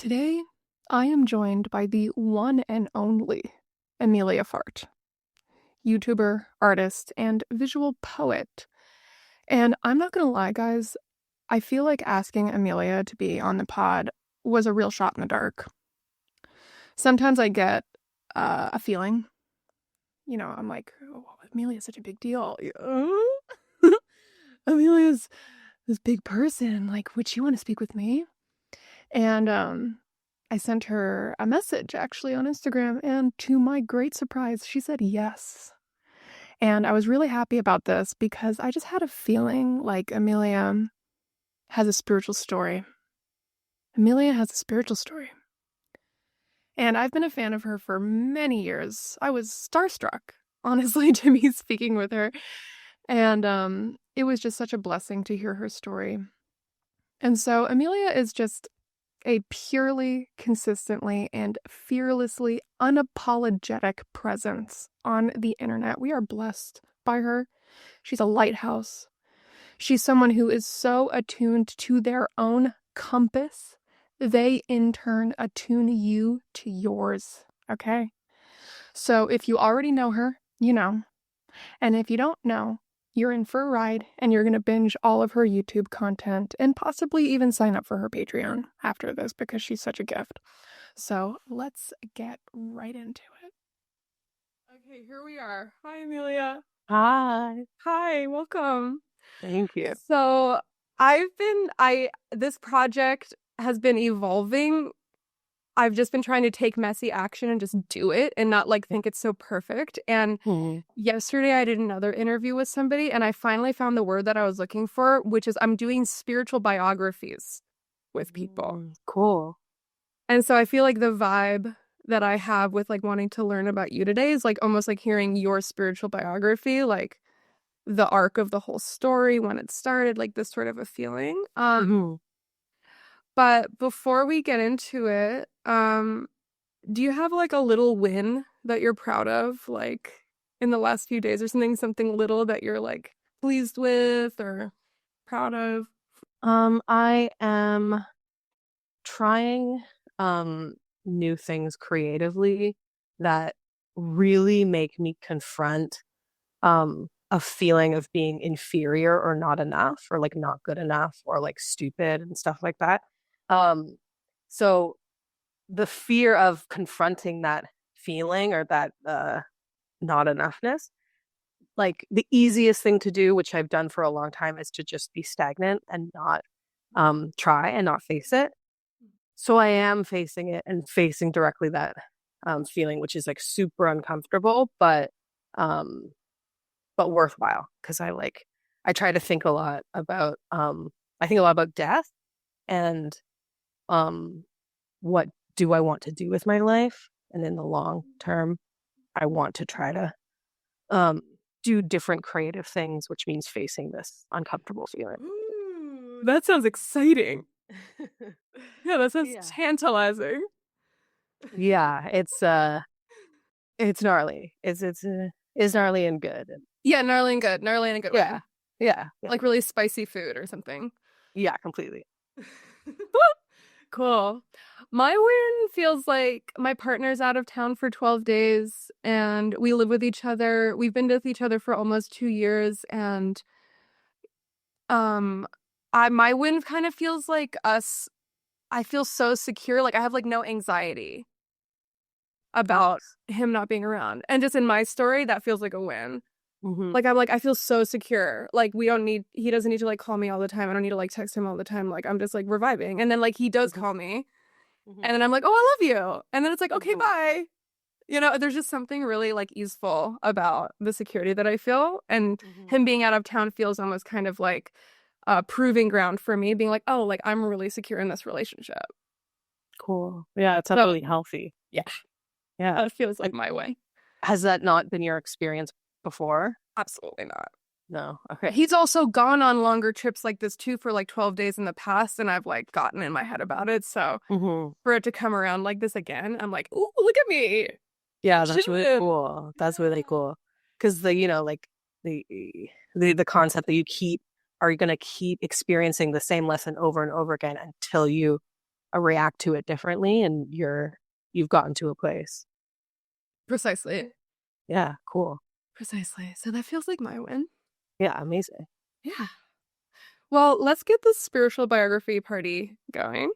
Today, I am joined by the one and only Emilia Fart, YouTuber, artist, and visual poet. And I'm not gonna lie, guys, I feel like asking Emilia to be on the pod was a real shot in the dark. Sometimes I get a feeling, I'm like, oh, Emilia's such a big deal. Emilia's this big person. Like, would she want to speak with me? And I sent her a message actually on Instagram, and to my great surprise, she said yes. And I was really happy about this because I just had a feeling like Emilia has a spiritual story. Emilia has a spiritual story. And I've been a fan of her for many years. I was starstruck, honestly, to be speaking with her. And it was just such a blessing to hear her story. And so Emilia is just a purely, consistently, and fearlessly unapologetic presence on the internet. We are blessed by her. She's a lighthouse. She's someone who is so attuned to their own compass, they in turn attune you to yours. Okay? So if you already know her, you know. And if you don't know, you're in for a ride, and you're going to binge all of her YouTube content and possibly even sign up for her Patreon after this because she's such a gift. So let's get right into it. Okay, here we are. Hi, Emilia. Hi. Hi, welcome. Thank you. So this project has been evolving. I've just been trying to take messy action and just do it and not think it's so perfect. And yesterday I did another interview with somebody and I finally found the word that I was looking for, which is I'm doing spiritual biographies with people. Cool. And so I feel like the vibe that I have with wanting to learn about you today is almost like hearing your spiritual biography, the arc of the whole story, when it started, this sort of a feeling. But before we get into it, do you have a little win that you're proud of, in the last few days or something little that you're pleased with or proud of? I am trying new things creatively that really make me confront a feeling of being inferior or not enough or not good enough or stupid and stuff like that. So the fear of confronting that feeling or that not enoughness, the easiest thing to do, which I've done for a long time, is to just be stagnant and not try and not face it. So I am facing it and facing directly that feeling, which is super uncomfortable, but worthwhile because I try to think a lot about I think a lot about death and what do I want to do with my life, and in the long term I want to try to do different creative things, which means facing this uncomfortable feeling. Ooh, that sounds exciting. Yeah, that sounds tantalizing. Yeah, it's gnarly. It's gnarly and good. Yeah, gnarly and good. Gnarly in a good way. Yeah. Like really spicy food or something. Yeah, completely. Cool. My win feels like my partner's out of town for 12 days and we live with each other. We've been with each other for almost 2 years, and my win kind of feels like us. I feel so secure. I have no anxiety about him not being around. And just in my story, that feels like a win. I feel so secure. He doesn't need to call me all the time. I don't need to text him all the time. I'm just we're vibing. And then he does call me. And then I'm like, oh, I love you. And then it's okay, bye. There's just something really easeful about the security that I feel. And him being out of town feels almost kind of proving ground for me, being oh, I'm really secure in this relationship. Cool. Yeah, it's really healthy. Yeah. Yeah. It feels like my way. Has that not been your experience before? Absolutely not. No. Okay. He's also gone on longer trips like this too for 12 days in the past, and I've gotten in my head about it. So for it to come around like this again, I'm like, ooh, look at me. Yeah, that's really cool. That's really cool. Because the concept that you are going to keep experiencing the same lesson over and over again until you react to it differently, and you've gotten to a place. Precisely. Yeah, cool. Precisely. So that feels like my win. Yeah, amazing. Yeah. Well, let's get the spiritual biography party going.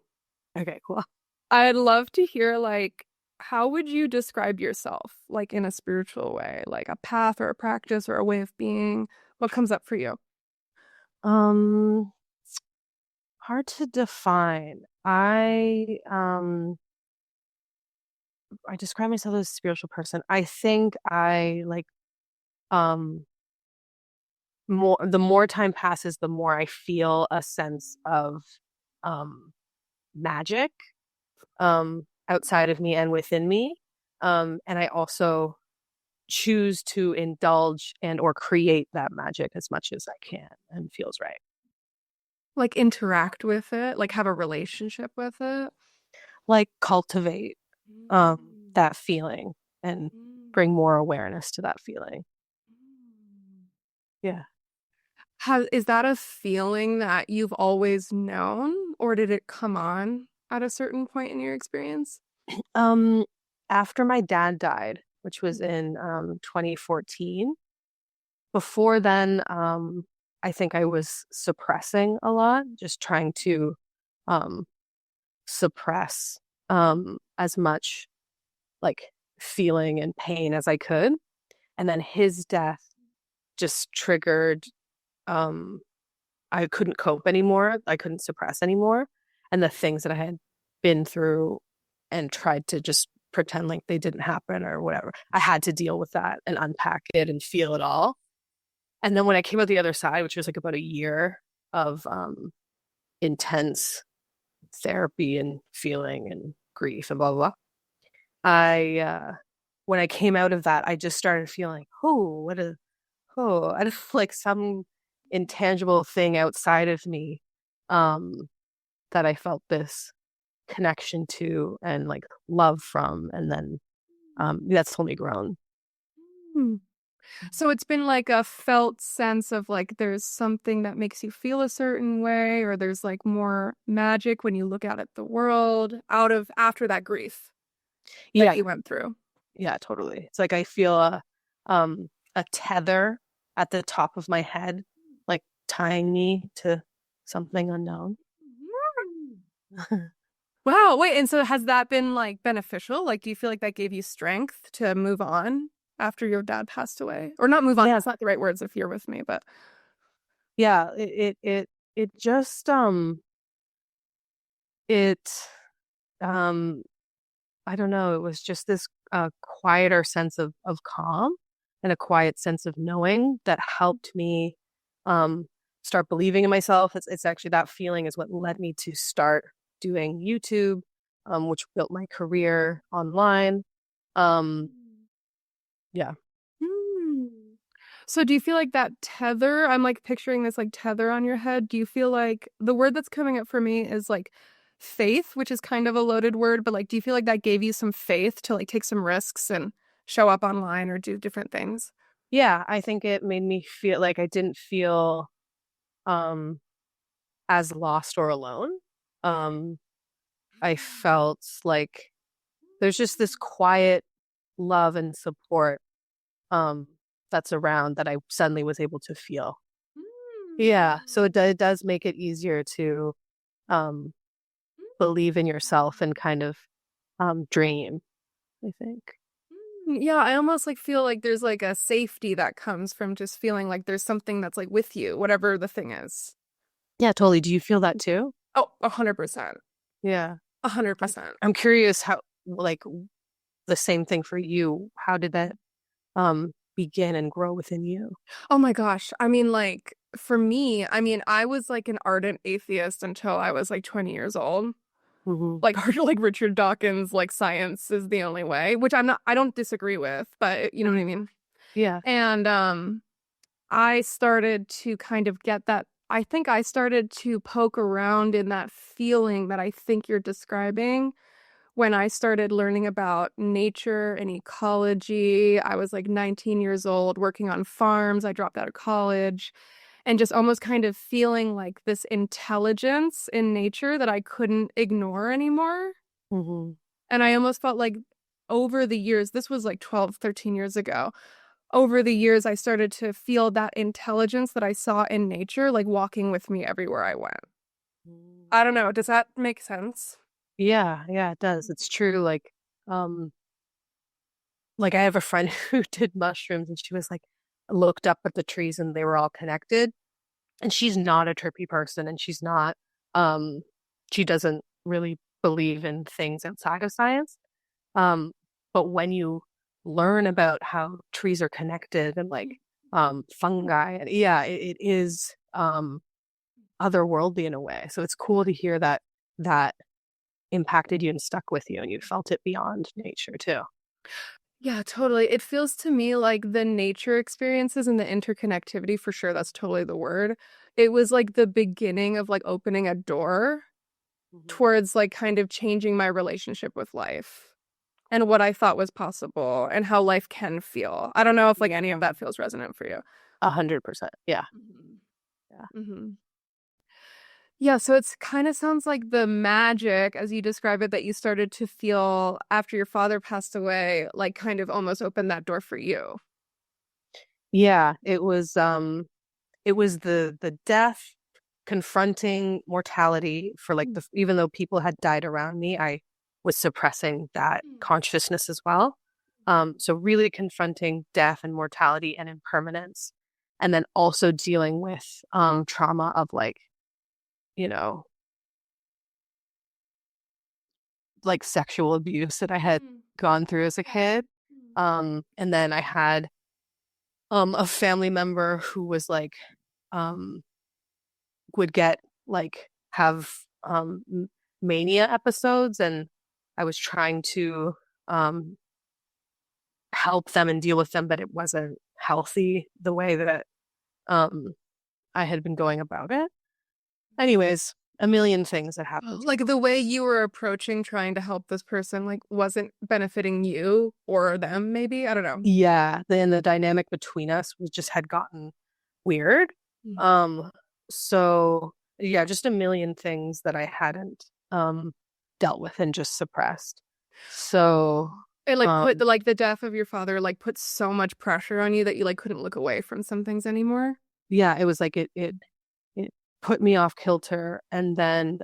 Okay, cool. I'd love to hear, like, how would you describe yourself, like, in a spiritual way, like a path or a practice or a way of being? What comes up for you? Um, Hard to define. I describe myself as a spiritual person. I think I like um more the more time passes, the more I feel a sense of um magic outside of me and within me. And I also choose to indulge and or create that magic as much as I can and feels right. Like, interact with it, like, have a relationship with it? Like cultivate Mm. that feeling and Mm. bring more awareness to that feeling. Yeah. Is that a feeling that you've always known, or did it come on at a certain point in your experience? Um, After my dad died, which was in 2014, before then, I think I was suppressing a lot, just trying to um suppress as much like feeling and pain as I could. And then his death just triggered um I couldn't cope anymore. I couldn't suppress anymore. And the things that I had been through and tried to just pretend like they didn't happen or whatever. I had to deal with that and unpack it and feel it all. And then when I came out the other side, which was like about a year of intense therapy and feeling and grief and blah blah blah, I when I came out of that, I just started feeling, I don't like some intangible thing outside of me um that I felt this connection to and like love from, and then that's totally grown. Hmm. So it's been like a felt sense of like there's something that makes you feel a certain way, or there's like more magic when you look out at the world out of after that grief that Yeah, you went through. yeah, totally. It's like I feel a tether at the top of my head, like tying me to something unknown. Wow, wait, and so has that been like beneficial? Like, do you feel like that gave you strength to move on after your dad passed away? Or not move on, Yeah, that's not the right words if you're with me, but yeah. It just it um I don't know, it was just this quieter sense of calm and a quiet sense of knowing that helped me um start believing in myself. It's actually that feeling is what led me to start doing YouTube, which built my career online. Um yeah. Hmm. So do you feel like that tether, I'm like picturing this like tether on your head. Do you feel like the word that's coming up for me is like faith, which is kind of a loaded word, but like do you feel like that gave you some faith to like take some risks and show up online or do different things? Yeah, I think it made me feel like I didn't feel um as lost or alone. Um I felt like there's just this quiet love and support um that's around that I suddenly was able to feel. Yeah, so it does make it easier to um believe in yourself and kind of dream, I think. Yeah, I almost like feel like there's like a safety that comes from just feeling like there's something that's like with you, whatever the thing is. Yeah, totally. Do you feel that too? Oh, 100%. Yeah. A hundred I'm, percent. I'm curious how like the same thing for you. How did that begin and grow within you? Oh my gosh. I mean, like, for me, I mean, I was like an ardent atheist until I was like 20 years old. Hmm. Like hard like Richard Dawkins, like science is the only way, which I don't disagree with, but you know what I mean? Yeah. And I started to kind of get that. I think I started to poke around in that feeling that I think you're describing when I started learning about nature and ecology. I was like 19 years old working on farms. I dropped out of college and just almost kind of feeling like this intelligence in nature that I couldn't ignore anymore. Mm-hmm. And I almost felt like over the years, this was like 12, 13 years ago, over the years, I started to feel that intelligence that I saw in nature, like walking with me everywhere I went. I don't know. Does that make sense? Yeah, yeah, it does. It's true. Um, like I have a friend who did mushrooms and she was like looked up at the trees and they were all connected. And she's not a trippy person and um she doesn't really believe in things outside of science. Um, but when you learn about how trees are connected and like fungi and yeah, it is otherworldly in a way. So it's cool to hear that that impacted you and stuck with you and you felt it beyond nature too. Yeah, totally. It feels to me like the nature experiences and the interconnectivity, for sure, that's totally the word. It was like the beginning of like opening a door Mhm. towards like kind of changing my relationship with life and what I thought was possible and how life can feel. I don't know if like any of that feels resonant for you. 100%. Yeah. Mhm. Yeah. Mhm. Yeah, so it's kind of sounds like the magic, as you describe it, that you started to feel after your father passed away, like kind of almost opened that door for you. Yeah, it was the death confronting mortality for like Mm. the even though people had died around me, I was suppressing that Mm. consciousness as well. So really confronting death and mortality and impermanence, and then also dealing with trauma of like, you know, like sexual abuse that I had Mm. gone through as a Yeah. kid. And then I had a family member who was like um would get like have mania episodes and I was trying to um help them and deal with them, but it wasn't healthy the way that um I had been going about it. Anyways, a million things that Oh, happened to me. like the way you were approaching trying to help this person, like wasn't benefiting you or them, maybe? I don't know. Yeah, then the dynamic between us was just had gotten weird. Mm. Um, so yeah, just a million things that I hadn't dealt with and just suppressed. So It like put um the death of your father like put so much pressure on you that you like couldn't look away from some things anymore. yeah, it was like it put me off kilter and then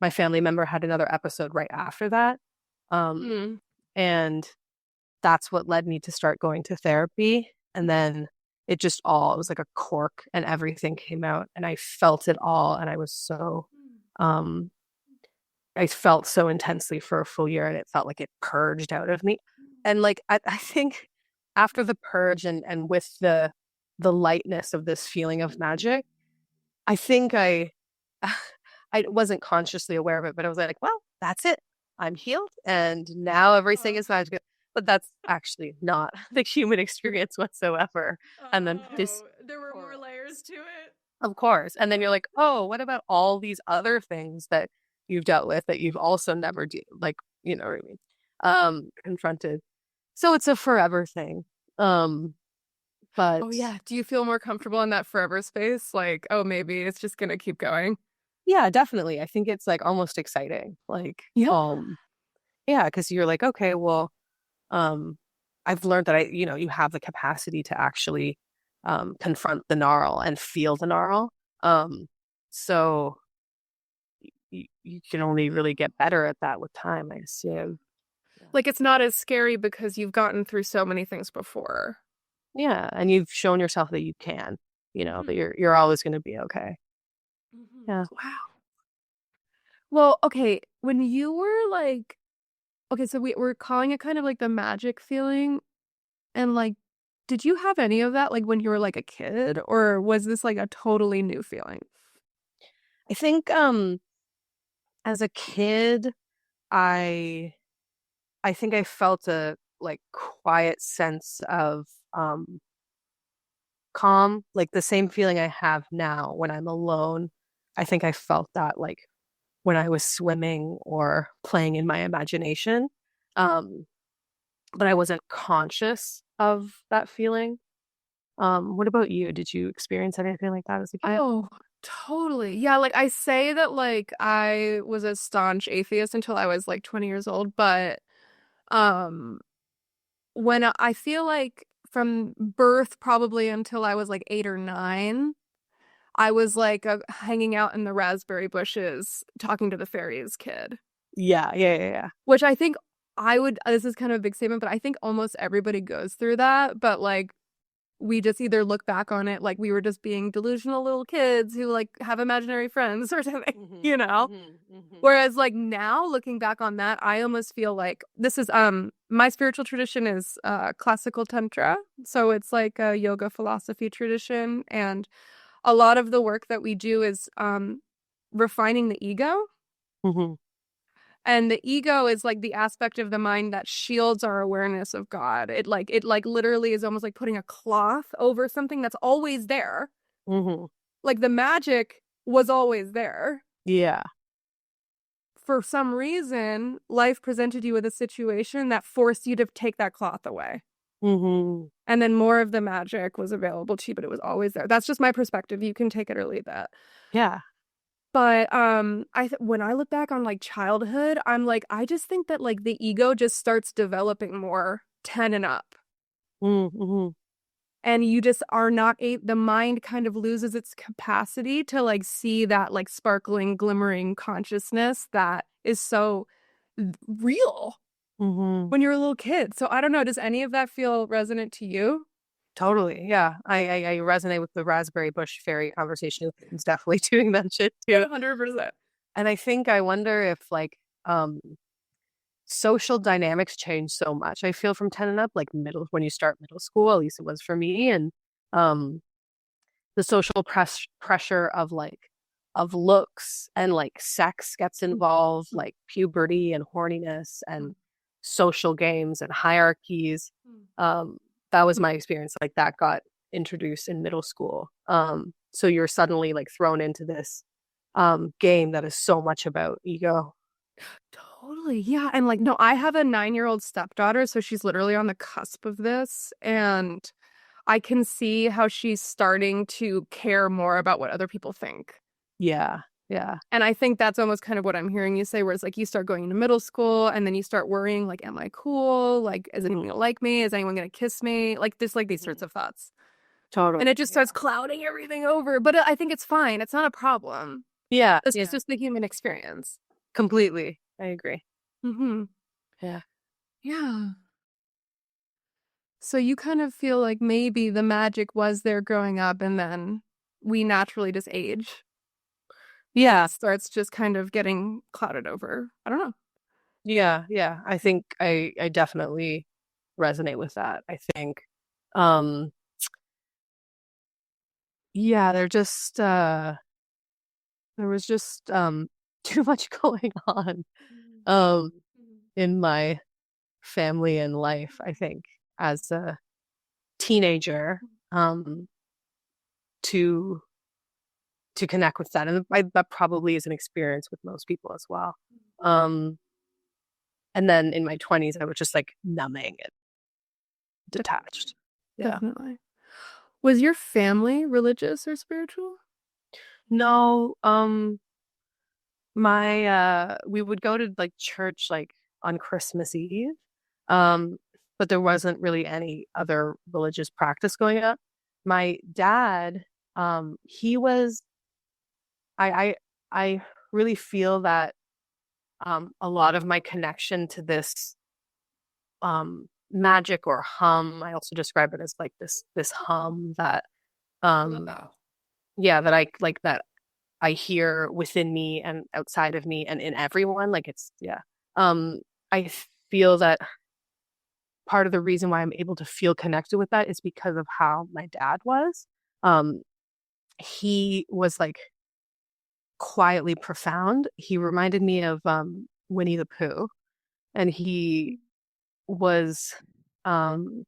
my family member had another episode right after that. Um Mm. and that's what led me to start going to therapy. And then it was like a cork and everything came out and I felt it all. And um, I felt so intensely for a full year and it felt like it purged out of me. And like, I think after the purge and with the lightness of this feeling of magic, I think I wasn't consciously aware of it, but I was like, well, that's it. I'm healed and now everything is magical. But that's actually not the human experience whatsoever. And then this, Oh, there were more layers to it. of course. And then you're like, oh, what about all these other things that you've dealt with that you've also never like, you know what I mean? Confronted. So it's a forever thing. Um, but Oh yeah. Do you feel more comfortable in that forever space? Like, oh, maybe it's just gonna keep going. yeah, definitely. I think it's like almost exciting. Like, Yeah. yeah, because you're like, okay, well, um, I've learned that you have the capacity to actually confront the gnarl and feel the gnarl. So you can only really get better at that with time, I assume. Yeah. Like it's not as scary because you've gotten through so many things before. Yeah, and you've shown yourself that you can, that you're always going to be okay. Yeah. Wow. Well, okay, when you were like, okay, so we're calling it kind of like the magic feeling, and like, did you have any of that like when you were like a kid, or was this like a totally new feeling? I think as a kid, I I think I felt a like quiet sense of calm, like the same feeling I have now when I'm alone. I think I felt that like when I was swimming or playing in my imagination. Um, but I wasn't conscious of that feeling. What about you? Did you experience anything like that as a kid? Oh, totally. Yeah, like I say that like I was a staunch atheist until I was like 20 years old, but um when I feel like from birth probably until I was like 8 or 9, I was like hanging out in the raspberry bushes talking to the fairies kid, Yeah, yeah, yeah, yeah. which I think I would, this is kind of a big statement, but I think almost everybody goes through that. But like we just either look back on it like we were just being delusional little kids who like have imaginary friends or something, Hmm. you know? Hmm. Hmm. Whereas like now looking back on that, I almost feel like this is my spiritual tradition is classical tantra. So it's like a yoga philosophy tradition, and a lot of the work that we do is refining the ego. Hmm. And the ego is like the aspect of the mind that shields our awareness of God. It like literally is almost like putting a cloth over something that's always there. Hmm. Like the magic was always there. Yeah. For some reason, life presented you with a situation that forced you to take that cloth away. Hmm. And then more of the magic was available to you, but it was always there. That's just my perspective. You can take it or leave it. Yeah. But when I look back on like childhood, I'm like I just think that like the ego just starts developing more 10 and up. Hmm. And you just are not the mind kind of loses its capacity to like see that like sparkling, glimmering consciousness that is so real Hmm. when you're a little kid. So I don't know, does any of that feel resonant to you? Totally. Yeah. I resonate with the raspberry bush fairy conversation. It's definitely doing that shit too. 100%. And I think I wonder if like um social dynamics change so much. I feel from 10 and up, like middle when you start middle school, at least it was for me. And um the social pressure of like of looks and like sex gets involved, like puberty and horniness and social games and hierarchies. Um, that was my experience. Like that got introduced in middle school. So you're suddenly like thrown into this game that is so much about ego. Totally. Yeah. And like, no, I have a 9-year-old stepdaughter, so she's literally on the cusp of this. And I can see how she's starting to care more about what other people think. Yeah, yeah. And I think that's almost kind of what I'm hearing you say, where it's like you start going into middle school and then you start worrying, like, am I cool? Like, is anyone gonna like me? Is anyone gonna kiss me? Like this, like these sorts of thoughts. Totally. And it just Yeah. starts clouding everything over. But I think it's fine. It's not a problem. Yeah, It's yeah. just the human experience. Completely. I agree. Mm-hmm. Yeah. Yeah. So you kind of feel like maybe the magic was there growing up and then we naturally just age. And Yeah. it starts just kind of getting clouded over. I don't know. Yeah, yeah. I think I definitely resonate with that. I think um yeah, there was just too much going on um in my family and life, I think, as a teenager um to to connect with that. And that probably is an experience with most people as well. Um and then in my 20s I was just like numbing it, detached. Yeah. Definitely. Was your family religious or spiritual? No, my we would go to like church like on Christmas Eve. Um, but there wasn't really any other religious practice going on. My dad, he was I I really feel that a lot of my connection to this magic or hum, I also describe it as like this hum that um yeah, that I like that I hear within me and outside of me and in everyone. Like it's, yeah. Um, I feel that part of the reason why I'm able to feel connected with that is because of how my dad was. Um, he was like quietly profound. He reminded me of Winnie the Pooh, and he was um,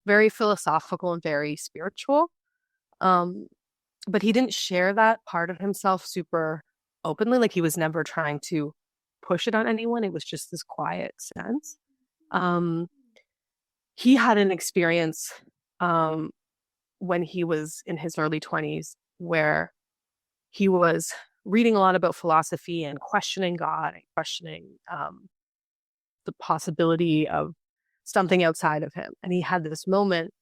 very philosophical and very spiritual. Um, but he didn't share that part of himself super openly. Like he was never trying to push it on anyone. It was just this quiet sense. Um, he had an experience. Um, when he was in his early 20s, where he was reading a lot about philosophy and questioning God and questioning the possibility of something outside of him. And he had this moment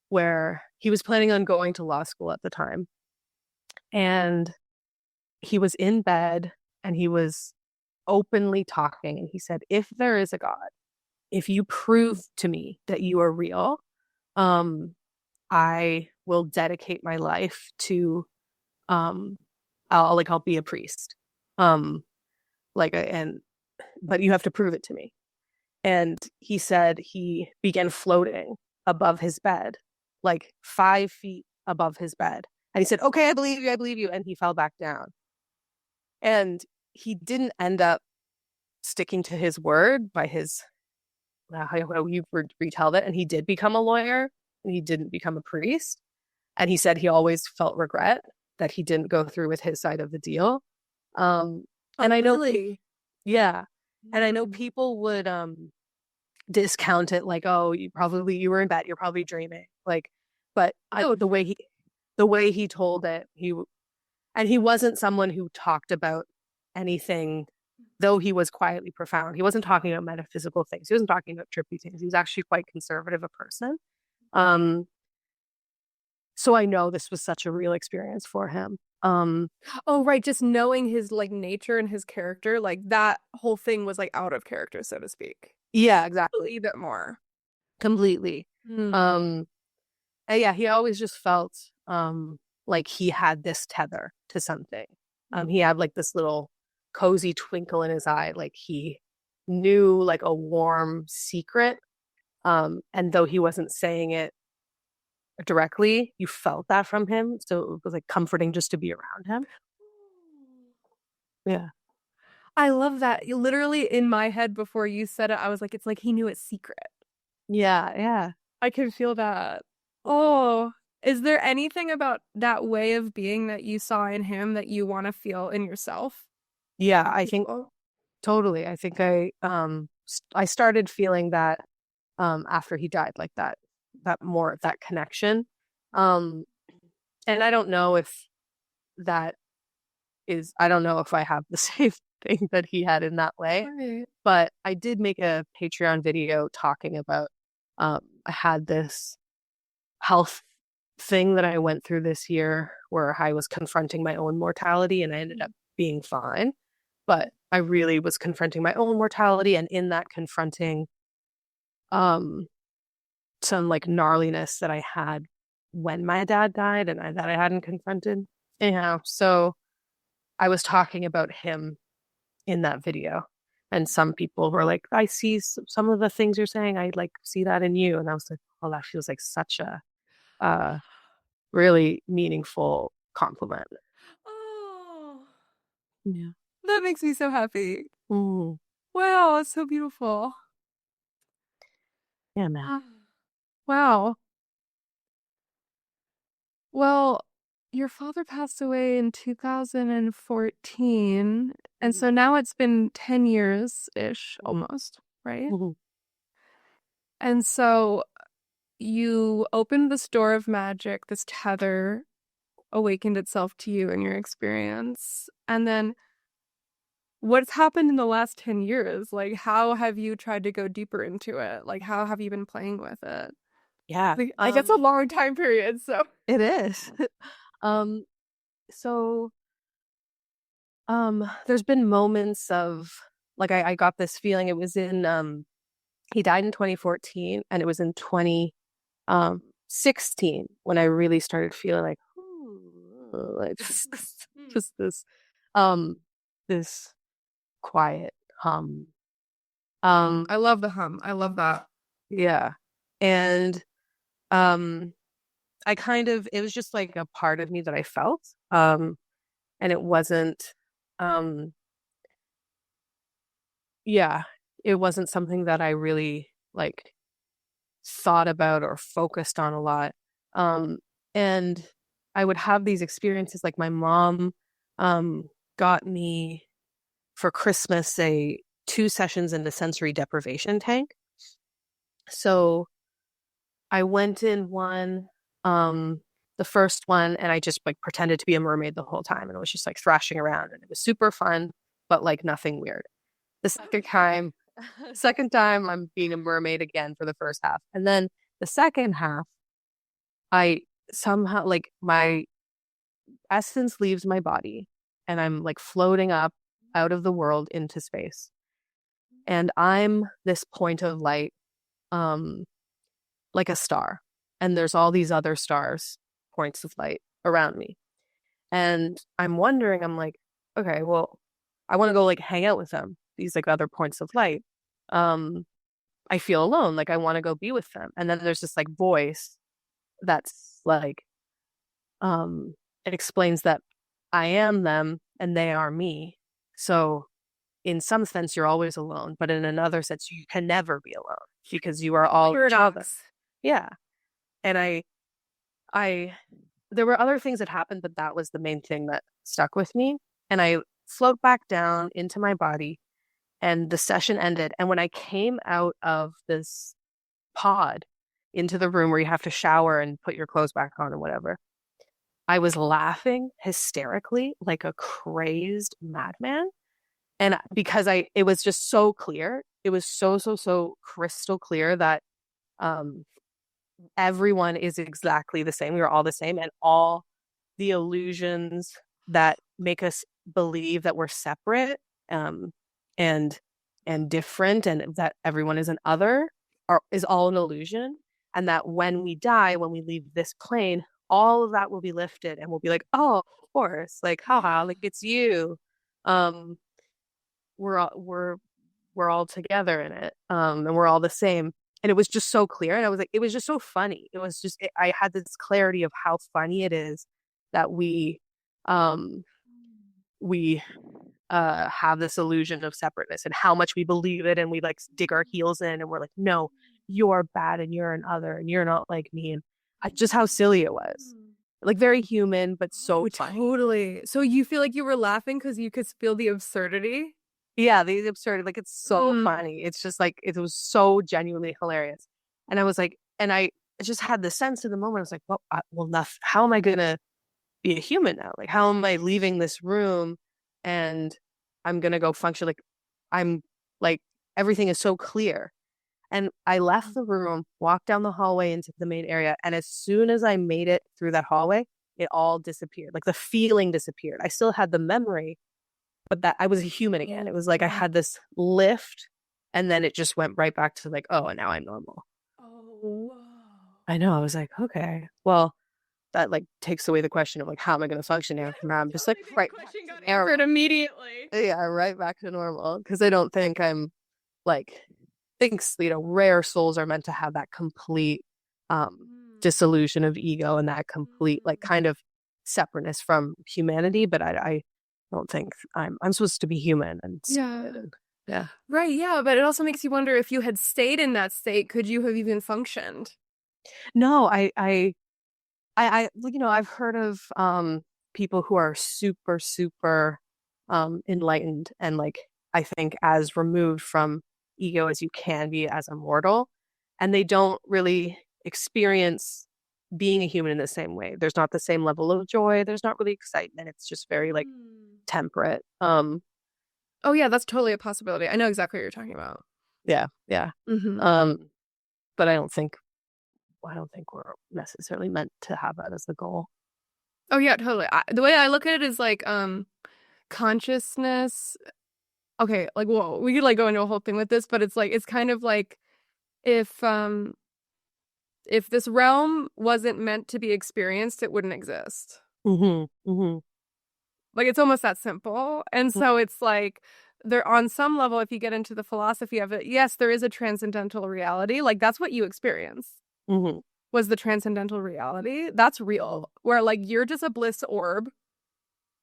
where he was planning on going to law school at the time. And he was in bed and he was openly talking. And he said, if there is a God, if you prove to me that you are real, I will dedicate my life to, I'll be a priest. Um, and but you have to prove it to me. And he said he began floating above his bed, like 5 feet above his bed. And he said, okay, I believe you, I believe you. And he fell back down. And he didn't end up sticking to his word by his, how you retell that. And he did become a lawyer and he didn't become a priest. And he said he always felt regret that he didn't go through with his side of the deal. And I know, really? yeah. And I know people would discount it like, oh, you were in bed, you're probably dreaming. Like, but the way he told it, he wasn't someone who talked about anything, though he was quietly profound. He wasn't talking about metaphysical things. He wasn't talking about trippy things. He was actually quite conservative a person. So I know this was such a real experience for him. Oh, right. Just knowing his like nature and his character, like that whole thing was like out of character, so to speak. Yeah, exactly. Believe it more. Completely. Mm. And yeah, he always just felt like he had this tether to something. He had like this little cozy twinkle in his eye, like he knew like a warm secret. And though he wasn't saying it directly, you felt that from him. So it was like comforting just to be around him. Yeah. I love that. Literally in my head before you said it, I was like, it's like he knew its secret. Yeah, yeah. I can feel that. Oh, is there anything about that way of being that you saw in him that you want to feel in yourself? Yeah, I think totally. I think I started feeling that after he died, like that more that connection. Um and that I don't know if I have the same thing that he had in that way, Right. but I did make a Patreon video talking about I had this health thing that I went through this year where I was confronting my own mortality and I ended up being fine. But I really was confronting my own mortality, and in that confronting um some like gnarliness that I had when my dad died and that I hadn't confronted. Anyhow, so I was talking about him in that video. And some people were like, I see some of the things you're saying. I like see that in you. And I was like, oh, that feels like such a really meaningful compliment. Oh, Yeah. that makes me so happy. Mm. Wow, it's so beautiful. Yeah, man. Wow. Well, your father passed away in 2014, and so now it's been 10 years-ish almost, right? Mhm. And so you opened this door of magic, this tether awakened itself to you in your experience. And then what's happened in the last 10 years? Like, how have you tried to go deeper into it? Like, how have you been playing with it? Yeah. Like it's a long time period, so. It is. um, so there's been moments of like I got this feeling. It was in he died in 2014 and it was in 2016 when I really started feeling like, like just um this quiet hum. I love the hum. I love that. Yeah. And um it was just like a part of me that I felt. And it wasn't um yeah, it wasn't something that I really like thought about or focused on a lot. Um, and I would have these experiences like my mom got me for Christmas a 2 sessions in the sensory deprivation tank. So I went in one the first one, and I just like pretended to be a mermaid the whole time, and it was just like thrashing around, and it was super fun, but like nothing weird. The second time, I'm being a mermaid again for the first half, and then the second half, I somehow like my essence leaves my body, and I'm like floating up out of the world into space, and I'm this point of light, um, like a star, and there's all these other stars, points of light around me. And I'm wondering, I'm like, okay, well, I want to go like hang out with them, these like other points of light. Um, I feel alone, like I want to go be with them. And then there's this like voice that's like, it explains that I am them and they are me. So in some sense, you're always alone, but in another sense, you can never be alone because you are all each other. Yeah. And I there were other things that happened, but that was the main thing that stuck with me. And I float back down into my body, and the session ended. And when I came out of this pod into the room where you have to shower and put your clothes back on and whatever, I was laughing hysterically like a crazed madman. And because it was just so clear, it was so crystal clear that um everyone is exactly the same. We are all the same, and all the illusions that make us believe that we're separate, and different, and that everyone is an other, is all an illusion. And that when we die, when we leave this plane, all of that will be lifted, and we'll be like, oh, of course, like, haha, like it's you. Um, we're all together in it, and we're all the same. And it was just so clear, and I was like, it was just so funny. It was just I had this clarity of how funny it is that um we have this illusion of separateness, and how much we believe it, and we like dig our heels in, and we're like, no, you're bad and you're an other and you're not like me. And just how silly it was, like very human but so Oh, funny. totally. So you feel like you were laughing because you could feel the absurdity? Yeah, the absurd, like it's so Mm. funny. It's just like it was so genuinely hilarious. And I was like, and I just had the sense in the moment. I was like, well, how am I gonna be a human now? Like, how am I leaving this room and I'm gonna go function? Like, I'm like everything is so clear. And I left the room, walked down the hallway into the main area, and as soon as I made it through that hallway, it all disappeared. Like the feeling disappeared. I still had the memory, but that I was a human again. It was like I had this lift, and then it just went right back to like, oh, and now I'm normal. Oh, whoa. I know. I was like, okay, well, that like takes away the question of like, how am I going to function now? I'm just like, Totally, the right back question to got answered normal. immediately. Yeah, right back to normal. Because I don't think I'm like, thinks, rare souls are meant to have that complete dissolution of ego and that complete like kind of separateness from humanity. But I don't think I'm supposed to be human and Yeah. split. And yeah. Right, yeah, but it also makes you wonder if you had stayed in that state, could you have even functioned? No, I've heard of people who are super enlightened, and like I think as removed from ego as you can be as a mortal, and they don't really experience being a human in the same way. There's not the same level of joy, there's not really excitement. It's just very like temperate. Oh yeah, that's totally a possibility. I know exactly what you're talking about. Yeah, yeah. Hmm. But I don't think we're necessarily meant to have that as the goal. Oh yeah, totally. The way I look at it is like consciousness. Okay, like whoa, we could like go into a whole thing with this, but it's like it's kind of like if um if this realm wasn't meant to be experienced, it wouldn't exist. Mm-hmm. Mm-hmm. Like it's almost that simple. And so it's like there on some level, if you get into the philosophy of it, yes, there is a transcendental reality. Like that's what you experience. Mm-hmm. Was the transcendental reality. That's real. Where like you're just a bliss orb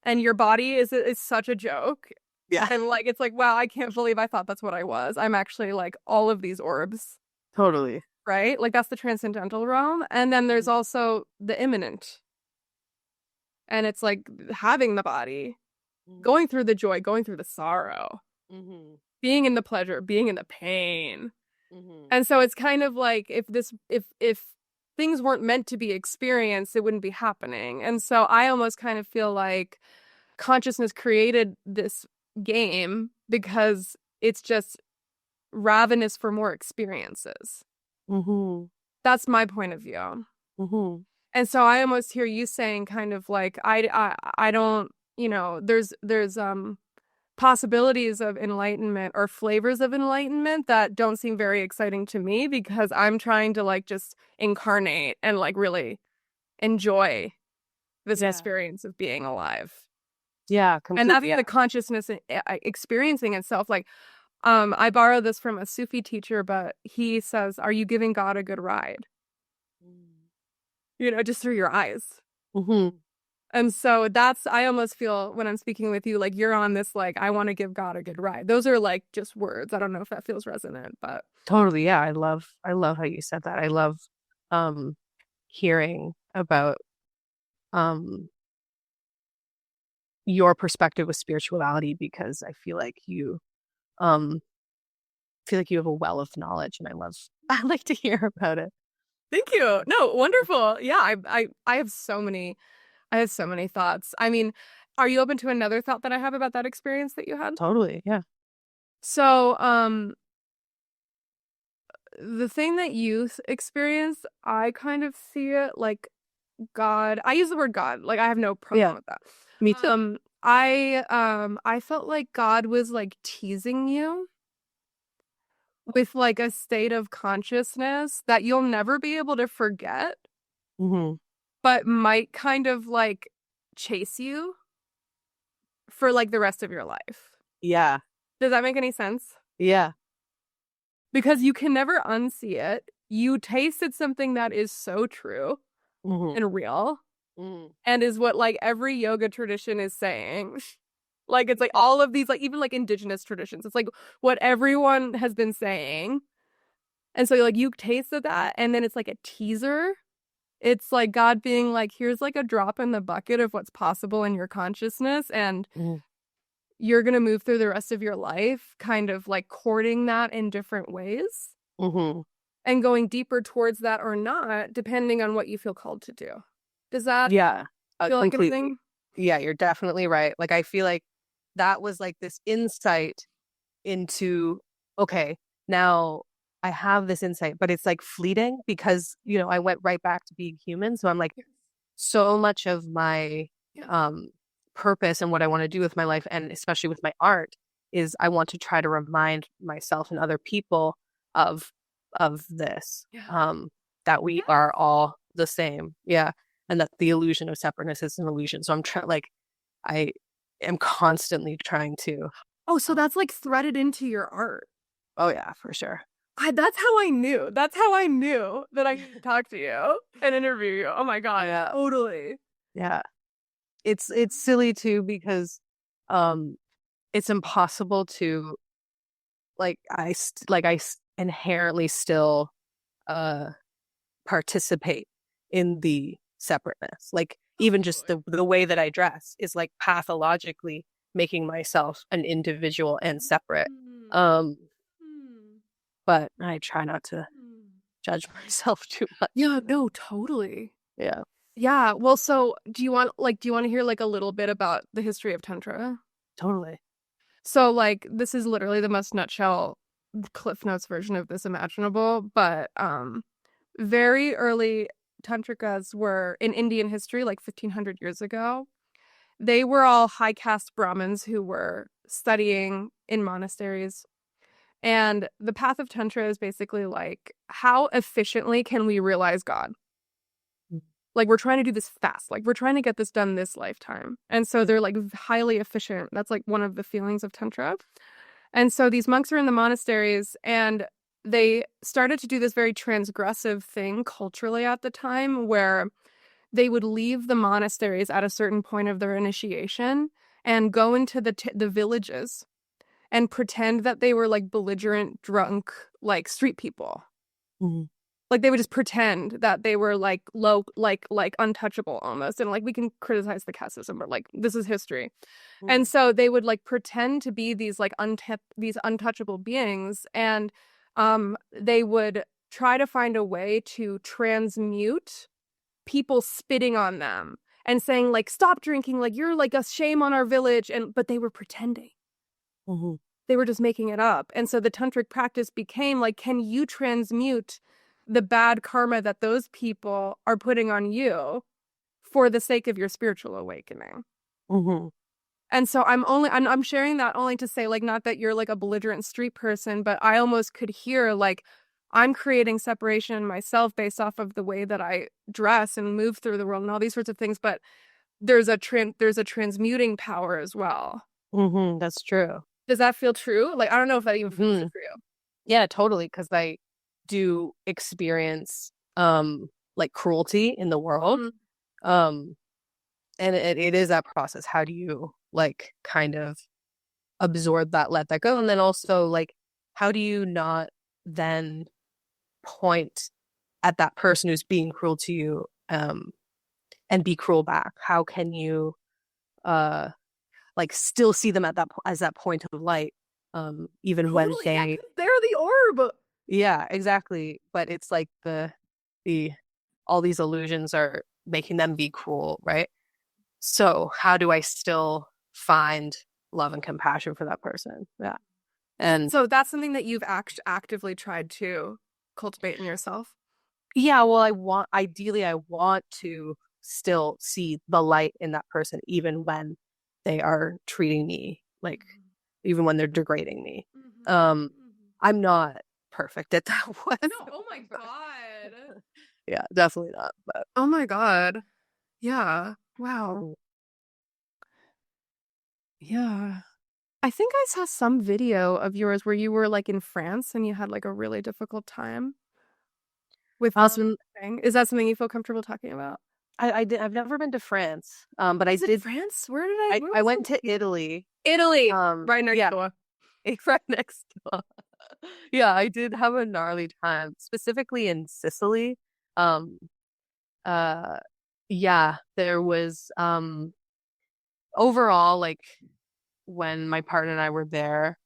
and your body is such a joke. Yeah, And like it's like, wow, I can't believe I thought that's what I was. I'm actually like all of these orbs, totally. right? Like that's the transcendental realm. And then there's also the immanent. And it's like having the body, going through the joy, going through the sorrow, Mm-hmm. being in the pleasure, being in the pain. Mm-hmm. And so it's kind of like if things weren't meant to be experienced, it wouldn't be happening. And so I almost kind of feel like consciousness created this game because it's just ravenous for more experiences. Mm-hmm. That's my point of view. Mm-hmm. And so I almost hear you saying kind of like I don't, there's possibilities of enlightenment or flavors of enlightenment that don't seem very exciting to me because I'm trying to like just incarnate and like really enjoy this Yeah. experience of being alive. Yeah, And that's completely. Yeah. the consciousness experiencing itself. Like, I borrowed this from a Sufi teacher, but he says, "Are you giving God a good ride?" Just through your eyes. Mm-hmm. And so I almost feel when I'm speaking with you, like you're on this, like, I want to give God a good ride. Those are like just words. I don't know if that feels resonant, but Totally. Yeah. I love how you said that. I love um hearing about um your perspective with spirituality because um I feel like you have a well of knowledge and I like to hear about it. thank you. No, wonderful. Yeah, I have so many thoughts. I mean, are you open to another thought that I have about that experience that you had? Totally. Yeah. So, the thing that you experienced, I kind of see it like God. I use the word God. Like I have no Yeah. problem with that. Me too. I felt like God was like teasing you with like a state of consciousness that you'll never be able to forget, Mm-hmm. but might kind of like chase you for like the rest of your life. Yeah. Does that make any sense? Yeah. Because you can never unsee it. You tasted something that is so true Mm-hmm. and real Mm-hmm. and is what like every yoga tradition is saying. Like it's like all of these, like even like indigenous traditions. It's like what everyone has been saying. And so like you tasted that and then it's like a teaser. It's like God being like, here's like a drop in the bucket of what's possible in your consciousness. And Mm-hmm. you're going to move through the rest of your life kind of like courting that in different ways Mm-hmm. and going deeper towards that or not, depending on what you feel called to do. Does that Yeah. feel like Completely. anything? Yeah, you're definitely right. Like I feel like that was like this insight into, okay, now I have this insight, but it's like fleeting because, I went right back to being human. So I'm like, Yes. so much of my Yeah. purpose and what I want to do with my life, and especially with my art, is I want to try to remind myself and other people of this, Yeah. that we are all the same. Yeah. And that the illusion of separateness is an illusion. So I'm trying, like, I am constantly trying to. Oh, so that's like threaded into your art. Oh yeah, for sure. That's how I knew. That's how I knew that I could talk to you and interview you. Oh my God. Yeah. Totally. Yeah. It's silly too because um it's impossible to, inherently still uh participate in the separateness. Like Oh, even just totally. the way that I dress is like pathologically making myself an individual and separate. Hmm. Um Hmm. but I try not to Hmm. judge myself too much. Yeah, no, totally. Yeah, Yeah. Well, so do you want to hear like a little bit about the history of Tantra? totally. So like this is literally the most nutshell Cliff Notes version of this imaginable, but very early tantrikas were in Indian history, like 1500 years ago. They were all high caste Brahmins who were studying in monasteries. And the path of Tantra is basically like, how efficiently can we realize God? Like, we're trying to do this fast. Like, we're trying to get this done this lifetime. And so they're like highly efficient. That's like one of the feelings of Tantra. And so these monks are in the monasteries and they started to do this very transgressive thing culturally at the time where they would leave the monasteries at a certain point of their initiation and go into the villages and pretend that they were like belligerent, drunk, like street people. Mhm. Like they would just pretend that they were like low, like untouchable almost, and like we can criticize the caste system, but like this is history. And Mhm. so they would like pretend to be these like these untouchable beings, and they would try to find a way to transmute people spitting on them and saying like stop drinking, like you're like a shame on our village, and but they were pretending. Mm-hmm. They were just making it up. And so the tantric practice became like, can you transmute the bad karma that those people are putting on you for the sake of your spiritual awakening? Mm-hmm. And so I'm sharing that only to say, like, not that you're like a belligerent street person, but I almost could hear like I'm creating separation in myself based off of the way that I dress and move through the world and all these sorts of things. But there's a transmuting power as well. Mm-hmm. That's true. Does that feel true? Like, I don't know if that even feels Mm-hmm. true for you. Yeah, totally. Because I do experience like cruelty in the world. Mhm. Um, and it is that process. How do you like kind of absorb that, let that go? And then also like how do you not then point at that person who's being cruel to you and be cruel back? How can you uh like still see them at that as that point of light even when Totally, yeah, they 'cause they're the orb. yeah, exactly. But it's like the all these illusions are making them be cruel, right? So how do I still find love and compassion for that person? Yeah. And So that's something that you've actively tried to cultivate in yourself. yeah, well, ideally, I want to still see the light in that person, even when they are treating me like, even when they're degrading me. Um, I'm not perfect at that No, oh my whatsoever. God. Yeah, definitely not. But Oh my God. Yeah. Wow. Yeah. I think I saw some video of yours where you were like in France and you had like a really difficult time with also, thing. Is that something you feel comfortable talking about? I've never been to France, but I Was it did. France? Where I was went it? to Italy. Italy, right next Yeah, door. right next door. Yeah, I did have a gnarly time, specifically in Sicily. Um, uh, yeah, there was overall like when my partner and I were there,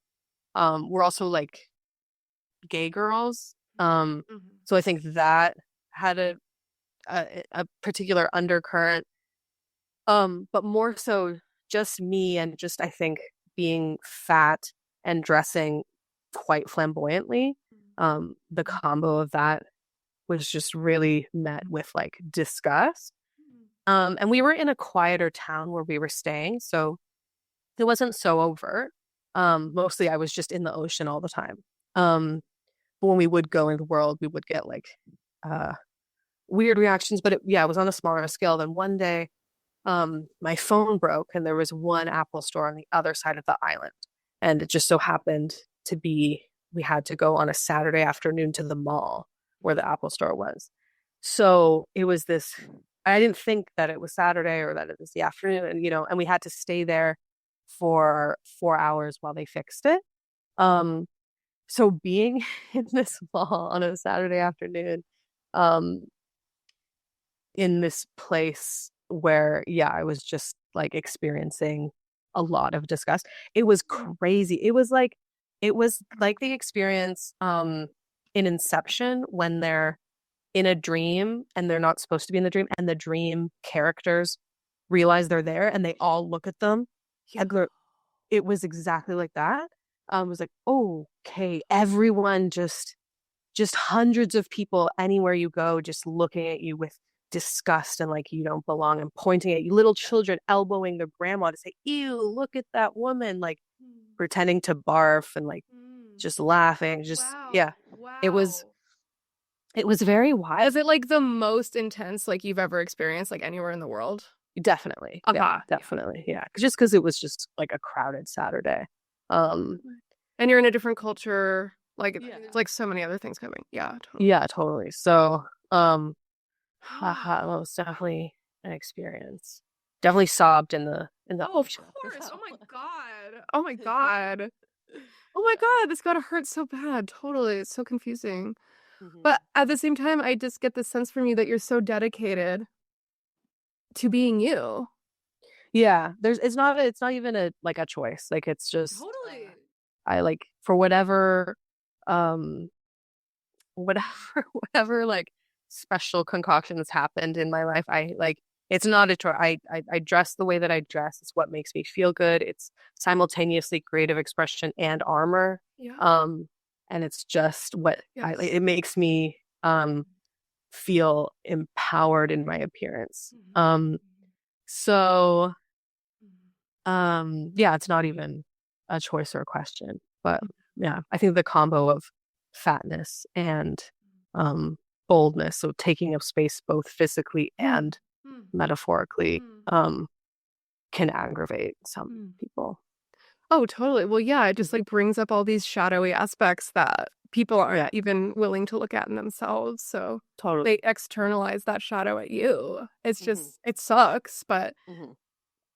we're also like gay girls. Mhm. So I think that had a particular undercurrent. But more so just me and just I think being fat and dressing quite flamboyantly. The combo of that was just really met with like disgust. And we were in a quieter town where we were staying, so it wasn't so overt. Mostly I was just in the ocean all the time. But when we would go in the world, we would get like uh weird reactions, but it was on a smaller scale. Then one day my phone broke and there was one Apple store on the other side of the island. And it just so happened to be we had to go on a Saturday afternoon to the mall where the Apple store was. So it was this, I didn't think that it was Saturday or that it was the afternoon, and and we had to stay there for 4 hours while they fixed it. Um, so being in this mall on a Saturday afternoon, um, in this place where, yeah, I was just like experiencing a lot of disgust. It was crazy. It was like the experience in Inception when they're in a dream and they're not supposed to be in the dream and the dream characters realize they're there and they all look at them Yeah. and it was exactly like that. It was like, oh, okay, everyone just hundreds of people anywhere you go just looking at you with disgust and like you don't belong and pointing at you, little children elbowing their grandma to say, ew, look at that woman, like pretending to barf and like just laughing, just yeah. Wow. it was Wow. it was very wild. Is it like the most intense like you've ever experienced like anywhere in the world? Definitely, yeah, Okay. definitely, yeah, just because it was just like a crowded Saturday. um And you're in a different culture. Like yeah, there's like so many other things coming. Yeah, totally. yeah, totally. So that was definitely an experience. Definitely sobbed in the Oh, of ocean after course. that Oh my one. God. Oh my God. Oh my God. This gotta hurt so bad. Totally. It's so confusing. But Mhm. at the same time, I just get the sense from you that you're so dedicated to being you. Yeah, it's not even a like a choice. Like it's just Totally. I like for whatever um whatever whatever like special concoctions happened in my life, I like it's not a choice. I dress the way that I dress. It's what makes me feel good. It's simultaneously creative expression and armor. Yeah. Um, and it's just what Yes. it makes me feel empowered in my appearance. Mhm. So Mhm. yeah, it's not even a choice or a question. But Mhm. yeah, I think the combo of fatness and um boldness, so taking up space both physically and Mhm. metaphorically, Mhm. can aggravate some Mhm. people. Oh, totally. Well, yeah, it Mm. just like brings up all these shadowy aspects that people aren't Yeah, even willing to look at in themselves. So totally. they externalize that shadow at you. It's Hmm. just, it sucks. But Hmm.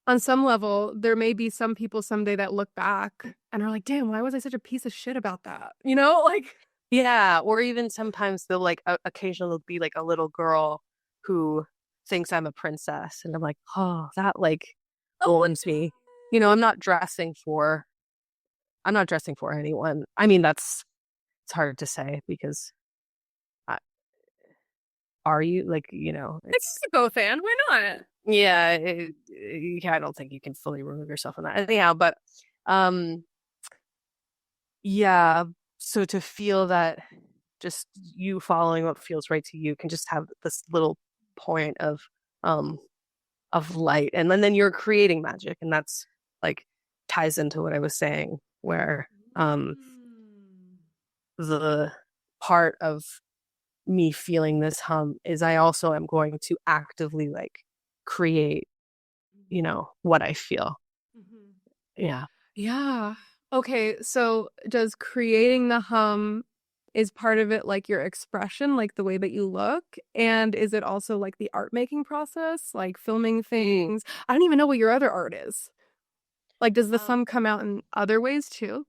on some level, there may be some people someday that look back and are like, damn, why was I such a piece of shit about that? You know, like, Yeah, or even sometimes they'll like occasionally there'll be like a little girl who thinks I'm a princess, and I'm like, oh, that like oh my warms me. You know, I'm not dressing for anyone. I mean, it's hard to say because I, are you like, God. It's it's a both and. Why not? yeah, yeah, I don't think you can fully remove yourself from that anyhow, but um yeah, so to feel that just you following what feels right to you can just have this little point um of light, and then you're creating magic, and that's like ties into what I was saying where um Mm. the part of me feeling this hum is I also am going to actively like create, what I feel. Mhm. Yeah. Yeah. Okay, so does creating the hum is part of it like your expression, like the way that you look? And is it also like the art making process, like filming things? I don't even know what your other art is. Like, does the Um, hum come out in other ways too?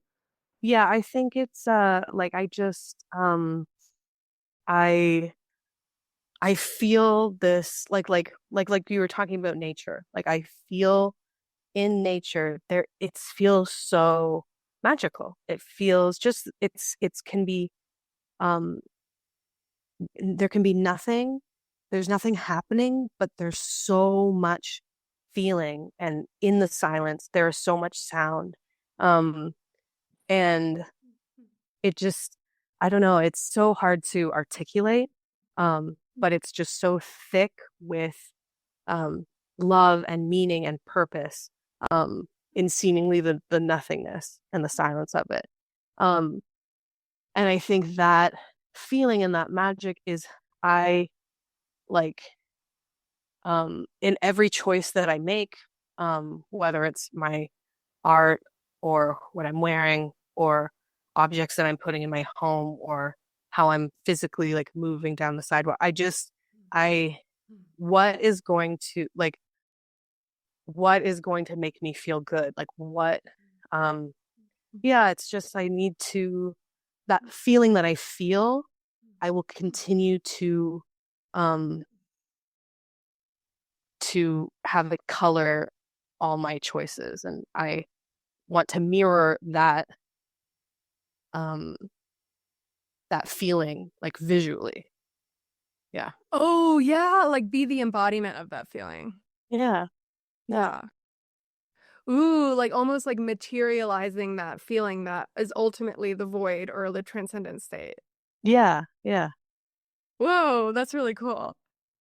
yeah, I think it's like I I feel this like you were talking about nature. Like I feel in nature there it feels so magical. It feels just it's can be um there can be nothing. There's nothing happening, but there's so much feeling, and in the silence there is so much sound. Um and it just I don't know, it's so hard to articulate. But it's just so thick with um love and meaning and purpose, in seemingly the nothingness and the silence of it. Um and I think that feeling and that magic is I like in every choice that I make, whether it's my art or what I'm wearing or objects that I'm putting in my home or how I'm physically like moving down the sidewalk. I, what is going to what is going to make me feel good? Like um, yeah, it's just, I need to, that feeling that I feel, I will continue um, to have it color all my choices. And I want to mirror um, that feeling like visually. Yeah. Oh, yeah, like be the embodiment of that feeling. Yeah. Yeah. Yeah. Ooh, like almost like materializing that feeling that is ultimately the void or the transcendent state. Yeah. Yeah. Whoa, that's really cool.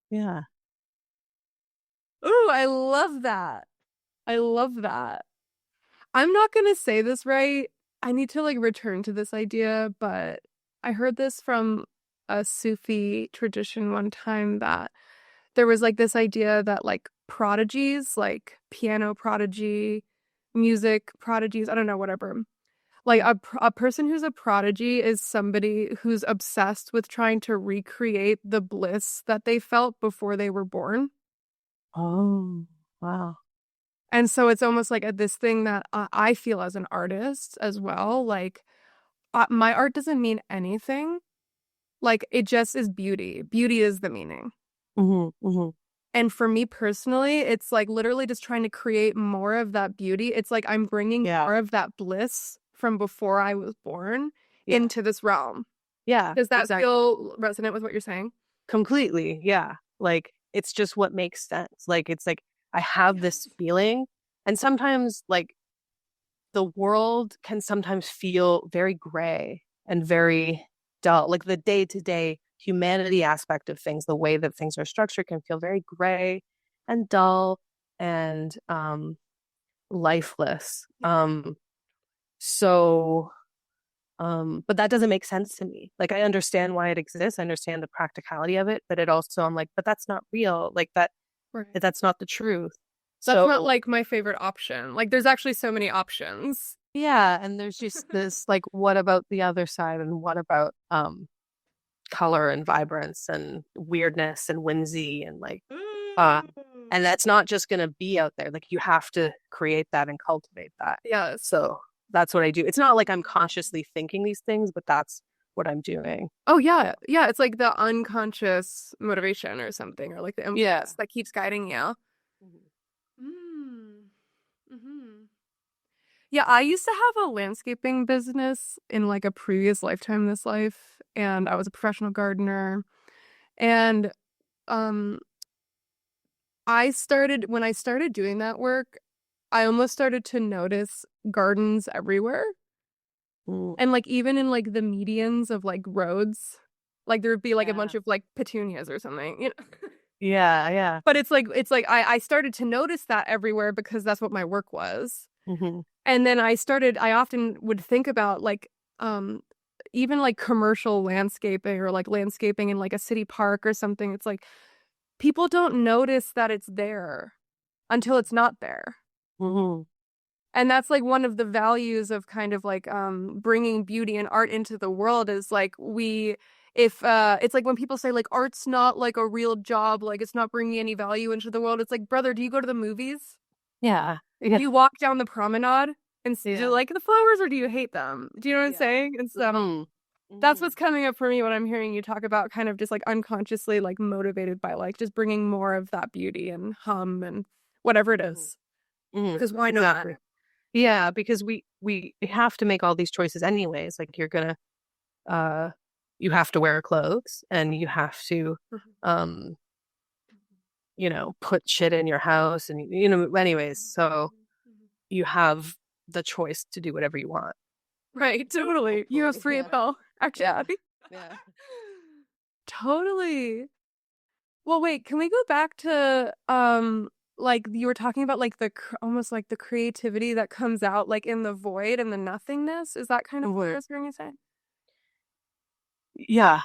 Yeah. Ooh, I love that. I love that. I'm not gonna say this right. I need to like return to this idea, but I heard this from a Sufi tradition one time that there was like this idea that like prodigies, like piano prodigy, music prodigies, I don't know, whatever. Like a person who's a prodigy is somebody who's obsessed with trying to recreate the bliss that they felt before they were born. Oh, wow. And so it's almost like this thing that I feel as an artist as well. Like my art doesn't mean anything. Like it just is beauty. Beauty is the meaning. Hmm. Hmm. And for me personally, it's like literally just trying to create more of that beauty. It's like I'm bringing Yeah. more of that bliss from before I was born Yeah. into this realm. Yeah, Does that exactly. feel resonant with what you're saying? Completely. Yeah. Like it's just what makes sense. Like it's like I have this feeling, and sometimes like the world can sometimes feel very gray and very dull. Like the day-to-day humanity aspect of things, the way that things are structured can feel very gray and dull and lifeless. So but that doesn't make sense to me. Like I understand why it exists, I understand the practicality of it, but it also I'm like, but that's not real. Like Right. that's not the truth. That's not So like my favorite option. Like there's actually so many options. yeah, and there's just this like, what about the other side, and what about color and vibrance and weirdness and whimsy and like uh and that's not just going to be out there. Like you have to create that and cultivate that. Yes. So that's what I do. It's not like I'm consciously thinking these things, but that's what I'm doing. Oh yeah. Yeah, it's like the unconscious motivation or something, or like the Yeah. impulse that keeps guiding you. Mhm. Mm. Hmm. Yeah, I used to have a landscaping business in like a previous lifetime this life, and I was a professional gardener. And um when I started doing that work, I almost started to notice gardens everywhere. Mm. And like even in like the medians of like roads, like there would be like a Yeah. bunch of like petunias or something, you know. Yeah, yeah. But it's like I started to notice that everywhere because that's what my work was. Hmm. And then I often would think about like um even like commercial landscaping or like landscaping in like a city park or something. It's like people don't notice that it's there until it's not there. Hmm. And that's like one of the values of kind of like bringing beauty and art into the world is like we if it's like when people say like art's not like a real job, like it's not bringing any value into the world. It's like, brother, do you go to the movies? Yeah. Yeah. Do you walk down the promenade and do you Yeah. like the flowers or do you hate them? Do you know what I'm Yeah. saying? And so Hmm. that's Hmm. what's coming up for me when I'm hearing you talk about kind of just like unconsciously like motivated by like just bringing more of that beauty and hum and whatever it Hmm. is. Hmm. Because why not? Exactly. Yeah, because we have to make all these choices anyways. Like you're gonna uh you have to wear clothes, and you have to um put shit in your house, and anyways, so you have the choice to do whatever you want. Right, totally. You have Hopefully. free Yeah. will, actually. Yeah. Yeah. Totally. Well, wait, can we go back to like you were talking about like almost like the creativity that comes out like in the void and the nothingness? Is that kind of what I Word. was hearing you say? Yeah.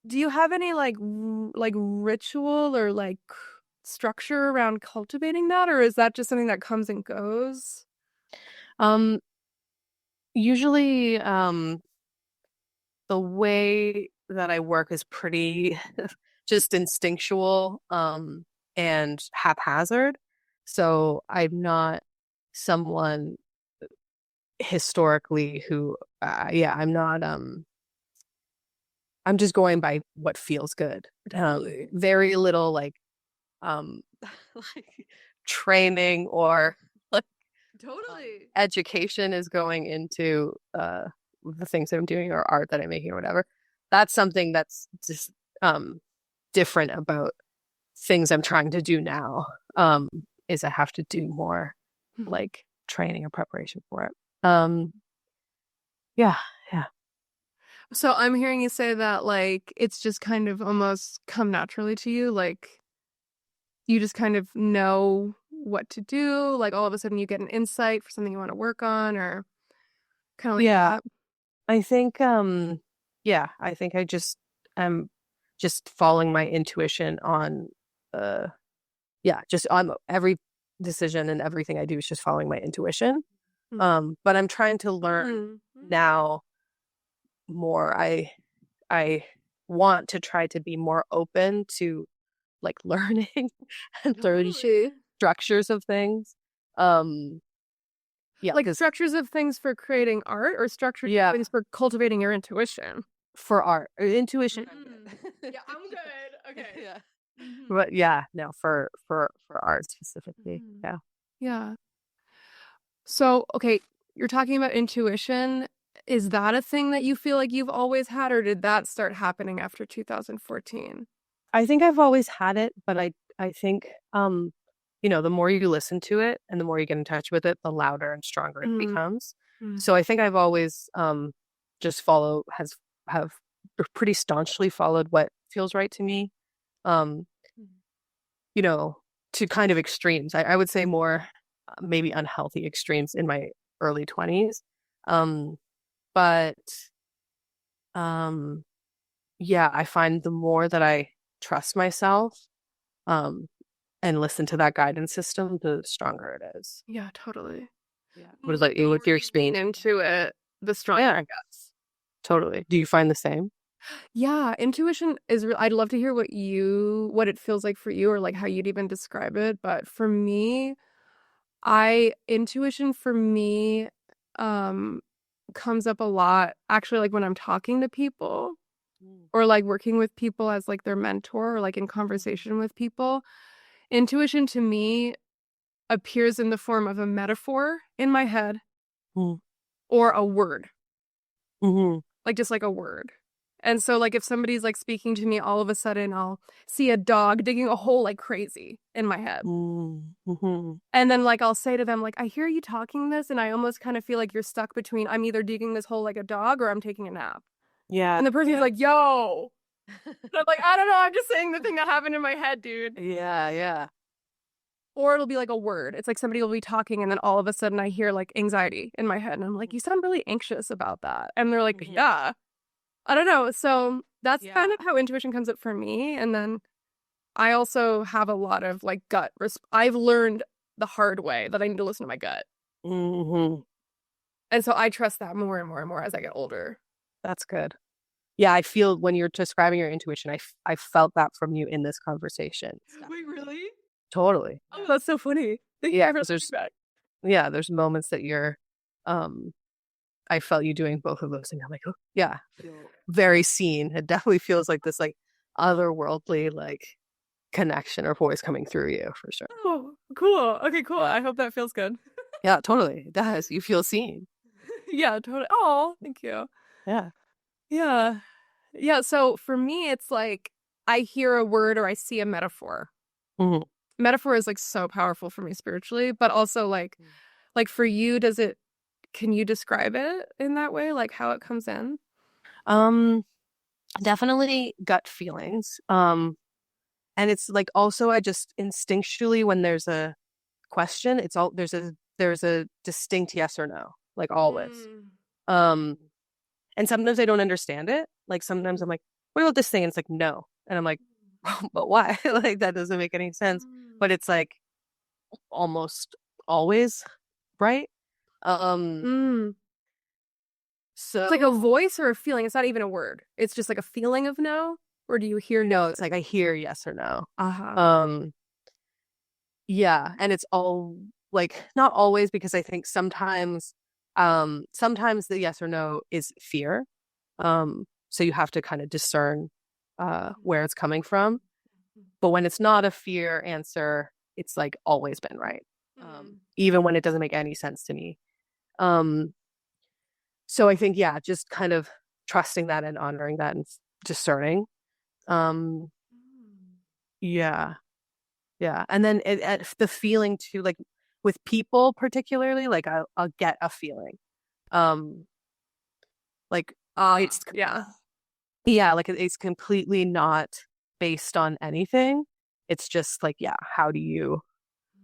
Do you have any like like ritual or like structure around cultivating that, or is that just something that comes and goes? Um Usually the way that I work is pretty just instinctual and haphazard. So I'm not someone historically who yeah, I'm just going by what feels good. Very little like like training or like Totally. education is going into the things that I'm doing or art that I'm making or whatever. That's something that's just different about things I'm trying to do now. Is I have to do more like training or preparation for it. Yeah, yeah. So I'm hearing you say that like it's just kind of almost come naturally to you, like you just kind of know what to do, like all of a sudden you get an insight for something you want to work on or kind of like Yeah, that. I think yeah, I think I just am just following my intuition on uh yeah, just on every decision and everything I do is just following my intuition. But I'm trying to learn Mm. now more. I want to try to be more open to like learning and learning Totally. structures of things. Um yeah, Like because structures of things for creating art or structures of yeah, things for cultivating your intuition. for art or intuition, I'm good. Yeah, I'm good. Okay. Yeah. Hmm. But yeah, no, for art specifically. Hmm. Yeah. Yeah. So, okay, you're talking about intuition. Is that a thing that you feel like you've always had, or did that start happening after 2014? I think I've always had it, but I think the more you listen to it and the more you get in touch with it, the louder and stronger it Mm, becomes. mm, So I think I've always just have pretty staunchly followed what feels right to me. Um, you know, to kind of extremes. I would say more maybe unhealthy extremes in my early 20s. Um, but um yeah, I find the more that I trust myself, um, and listen to that guidance system, the stronger it is. yeah, totally. Yeah. What is The like what's more your you lean experience? into it, the stronger Yeah, it gets. totally. Do you find the same? Yeah, intuition is I'd love to hear what it feels like for you, or like how you'd even describe it. But for me, intuition for me, um, comes up a lot actually, like when I'm talking to people Mm, or like working with people as like their mentor, or like in mhm, conversation with people. Intuition to me appears in the form of a metaphor in my head mm, or a word, mhm, like just like a word. And so like if somebody's like speaking to me, all of a sudden I'll see a dog digging a hole like crazy in my head. mm, mhm. And then like I'll say to them like, I hear you talking this and I almost kind of feel like you're stuck between I'm either digging this hole like a dog or I'm taking a nap. Yeah. And the person's like, "Yo." And I'm like, "I don't know, I'm just saying the thing that happened in my head, dude." Yeah, yeah. Or it'll be like a word. It's like somebody will be talking and then all of a sudden I hear like anxiety in my head and I'm like, "You sound really anxious about that." And they're like, Mhm. "Yeah." I don't know. So that's kind Yeah. of how intuition comes up for me. And then I also have a lot of like I've learned the hard way that I need to listen to my gut. Hmm. And so I trust that more and more and more as I get older. That's good. Yeah, I feel when you're describing your intuition, I felt that from you in this conversation. Wait, really? Totally. Oh, that's so funny. Thank Yeah, you for because the feedback. there's moments that um I felt you doing both of those things. I'm like, oh yeah, very seen. It definitely feels like this like otherworldly like connection or voice coming through you for sure. Oh, cool. Okay, cool. I hope that feels good. Yeah, totally. It does. You feel seen. Yeah, totally. Oh, thank you. Yeah. Yeah. Yeah. So for me, it's like I hear a word or I see a metaphor. Hmm. Metaphor is like so powerful for me spiritually, but also like for you, can you describe it in that way? Like how it comes in? Um, Definitely gut feelings. And it's like also I just instinctually when there's a question, it's all there's a distinct yes or no, like always. Mm. Um, and sometimes I don't understand it. Like sometimes I'm like, what about this thing? And it's like no. And I'm like, but why? Like that doesn't make any sense. But it's like almost always right. Um, Mm. It's like so a voice or a feeling. It's not even a word. It's just like a feeling of no. Or do you hear yes? no, it's like I hear yes or no. Uh-huh. Um, yeah, and it's all like not always because I think sometimes the yes or no is fear. So you have to kind of discern where it's coming from. But when it's not a fear answer, it's like always been right. Mm. Even when it doesn't make any sense to me. Um, so I think yeah, just kind of trusting that and honoring that and discerning. Um, yeah. Yeah. And then the feeling too, like with people particularly, like I'll get a feeling. Um, like it's Yeah. yeah, like it's completely not based on anything. It's just like, yeah, how do you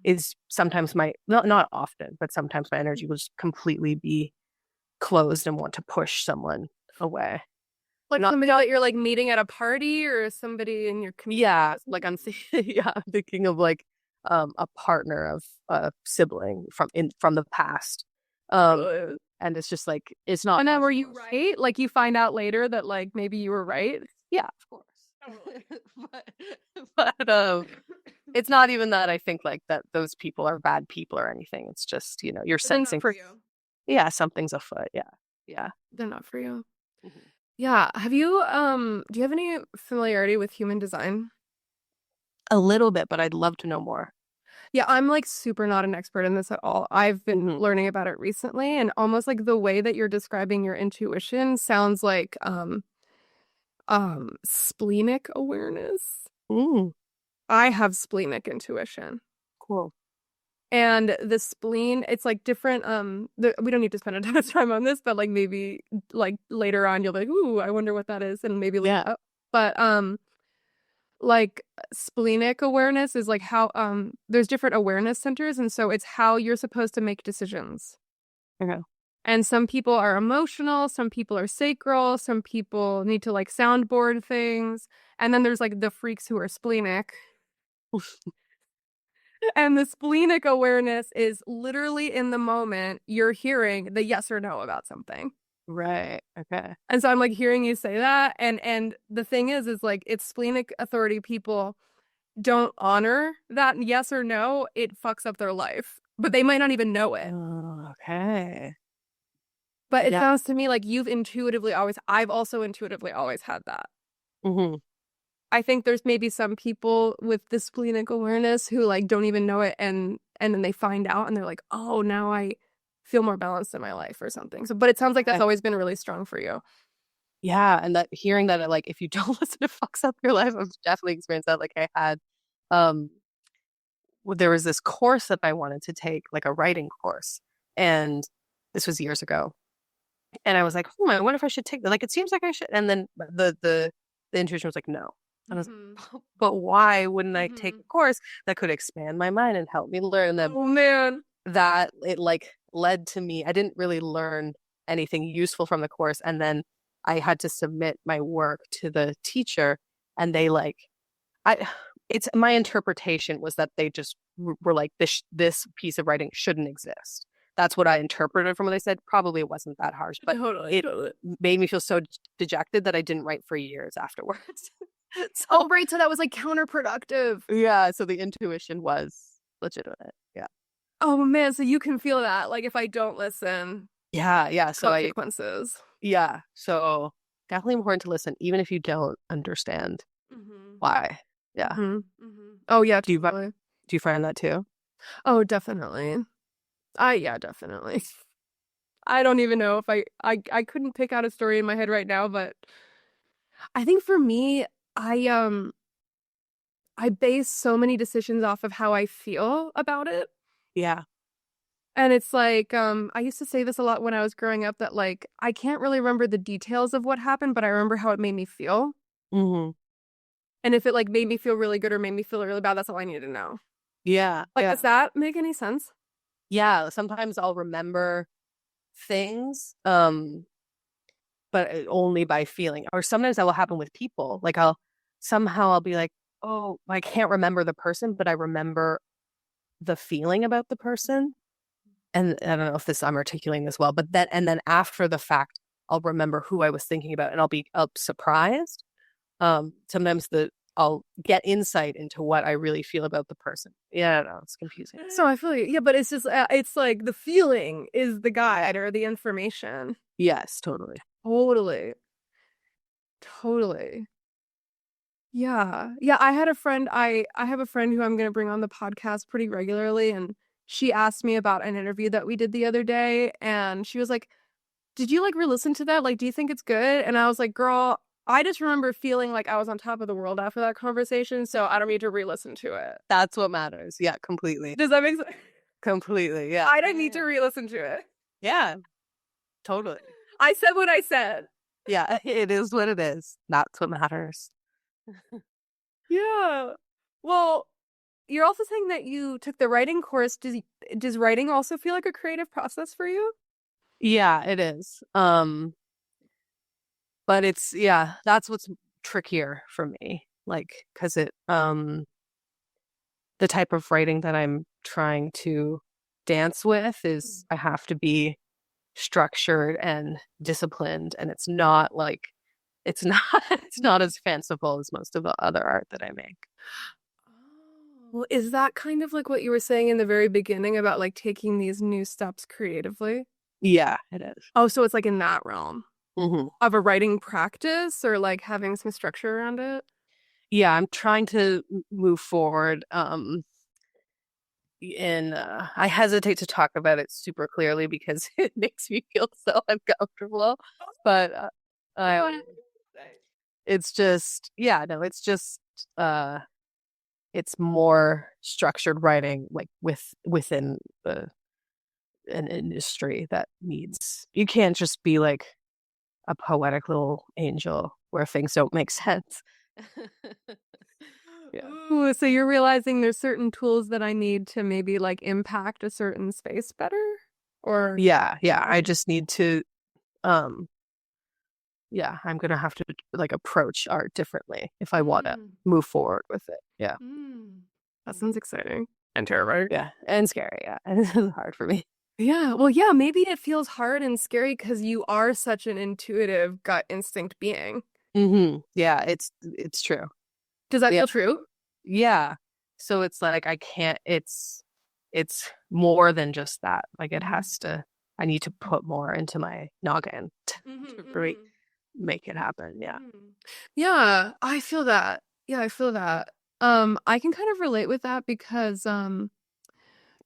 is sometimes my not often, but sometimes my energy will just completely be closed and want to push someone away. Like Not somebody that you're like meeting at a party or somebody in your community. yeah, like I'm yeah, I'm thinking of like a partner of a sibling from the past. And it's just like it's not And then were you possible. right? Like you find out later that like maybe you were right? Yeah, of course. Totally. But it's not even that I think like that those people are bad people or anything. It's just, you're They're not sensing for you. yeah, something's afoot. Yeah. Yeah. They're not for you. Mhm. Yeah. Do you have any familiarity with human design? A little bit, but I'd love to know more. Yeah, I'm like super not an expert in this at all. I've been Hmm. learning about it recently, and almost like the way that you're describing your intuition sounds like splenic awareness. Mm, I have splenic intuition. cool. And the spleen, it's like different we don't need to spend a ton of time on this, but like maybe like later on you'll be like, "Ooh, I wonder what that is," and maybe look Yeah. it up. But like splenic awareness is like how there's different awareness centers, and so it's how you're supposed to make decisions. Okay. And some people are emotional, some people are sacral, some people need to like soundboard things. And then there's like the freaks who are splenic. And the splenic awareness is literally in the moment you're hearing the yes or no about something. Right. Okay. And so I'm like hearing you say that, and the thing is like it's splenic authority people don't honor that yes or no, it fucks up their life. But they might not even know it. Oh, okay. But it Yeah. sounds to me like I've also intuitively always had that. Hmm. I think there's maybe some people with this splenic awareness who like don't even know it, and then they find out and they're like, "Oh, now I feel more balanced in my life," or something. So, but it sounds like that's Okay. always been really strong for you. Yeah, and that hearing that like if you don't listen, it fucks up your life. I've definitely experienced that. Like I had, um, there was this course that I wanted to take, like a writing course, and this was years ago. And I was like, I wonder if I should take that. Like, it seems like I should. And then the intuition was like, no. And I was, Hmm. but why wouldn't I take Hmm. a course that could expand my mind and help me learn them? Oh man. That it like led to me. I didn't really learn anything useful from the course, and then I had to submit my work to the teacher, and they like I. It's my interpretation was that they just were like this piece of writing shouldn't exist. That's what I interpreted from what they said. Probably it wasn't that harsh, but Totally, it totally. made me feel so dejected that I didn't write for years afterwards. Oh, So right. So that was like counterproductive. yeah, so the intuition was legitimate. Yeah. Oh man, so you can feel that. Like if I don't listen, Yeah, yeah. consequences. So definitely important to listen, even if you don't understand Hmm. why. Yeah. Hmm. Hmm. Oh yeah, Do you totally. do you find that too? Oh, definitely. Yeah, definitely. I don't even know if I couldn't pick out a story in my head right now, but I think for me, I base so many decisions off of how I feel about it. Yeah. And it's like, I used to say this a lot when I was growing up that like I can't really remember the details of what happened, but I remember how it made me feel. Hmm. And if it like made me feel really good or made me feel really bad, that's all I needed to know. Yeah. Like, does Yeah. that make any sense? Yeah. Sometimes I'll remember things, but only by feeling. Or sometimes that will happen with people. Like I'll be like, oh, I can't remember the person, but I remember the feeling about the person. And I don't know if this I'm articulating this well, but then after the fact, I'll remember who I was thinking about, and I'll surprised. Sometimes I'll get insight into what I really feel about the person. Yeah, I don't know, it's confusing. So I feel you. Yeah, but it's just it's like the feeling is the guide or the information. Yes, totally. Totally. Totally. Yeah. Yeah, I have a friend who I'm going to bring on the podcast pretty regularly, and she asked me about an interview that we did the other day, and she was like, "Did you like re-listen to that? Like, do you think it's good?" And I was like, "Girl, I just remember feeling like I was on top of the world after that conversation, so I don't need to re-listen to it." That's what matters. Yeah, completely. Does that make sense? Completely. Yeah. I don't need to re-listen to it. Yeah, totally. I said what I said. Yeah, it is what it is. That's what matters. Yeah. Well, you're also saying that you took the writing course. Does writing also feel like a creative process for you? Yeah, it is. But yeah, that's what's trickier for me. Like, because the type of writing that I'm trying to dance with is I have to be structured and disciplined, and it's not it's not as fanciful as most of the other art that I make. Well, is that kind of like what you were saying in the very beginning about like taking these new steps creatively? Yeah, it is. Oh, so it's like in that realm Hmm. of a writing practice or like having some structure around it? Yeah, I'm trying to move forward. and I hesitate to talk about it super clearly because it makes me feel so uncomfortable. But I, it's just, yeah, no, it's just, uh, it's more structured writing, like within an industry that needs. You can't just be like a poetic little angel where things don't make sense. Yeah. Ooh, so you're realizing there's certain tools that I need to maybe like impact a certain space better? Or Yeah, yeah. I just need to um yeah, I'm gonna have to like approach art differently if I want to mm, move forward with it. Yeah. mm. That sounds exciting and terrifying. Yeah. And scary. Yeah. And this is hard for me. Yeah, well, yeah, maybe it feels hard and scary because you are such an intuitive gut instinct being. Yeah, it's true. Does that Yeah. feel true? Yeah. So it's like I can't it's more than just that. Like it Mhm. has to I need to put more into my noggin to really Mhm. make it happen. Yeah. Mhm. Yeah, I feel that. Yeah, I feel that. I can kind of relate with that because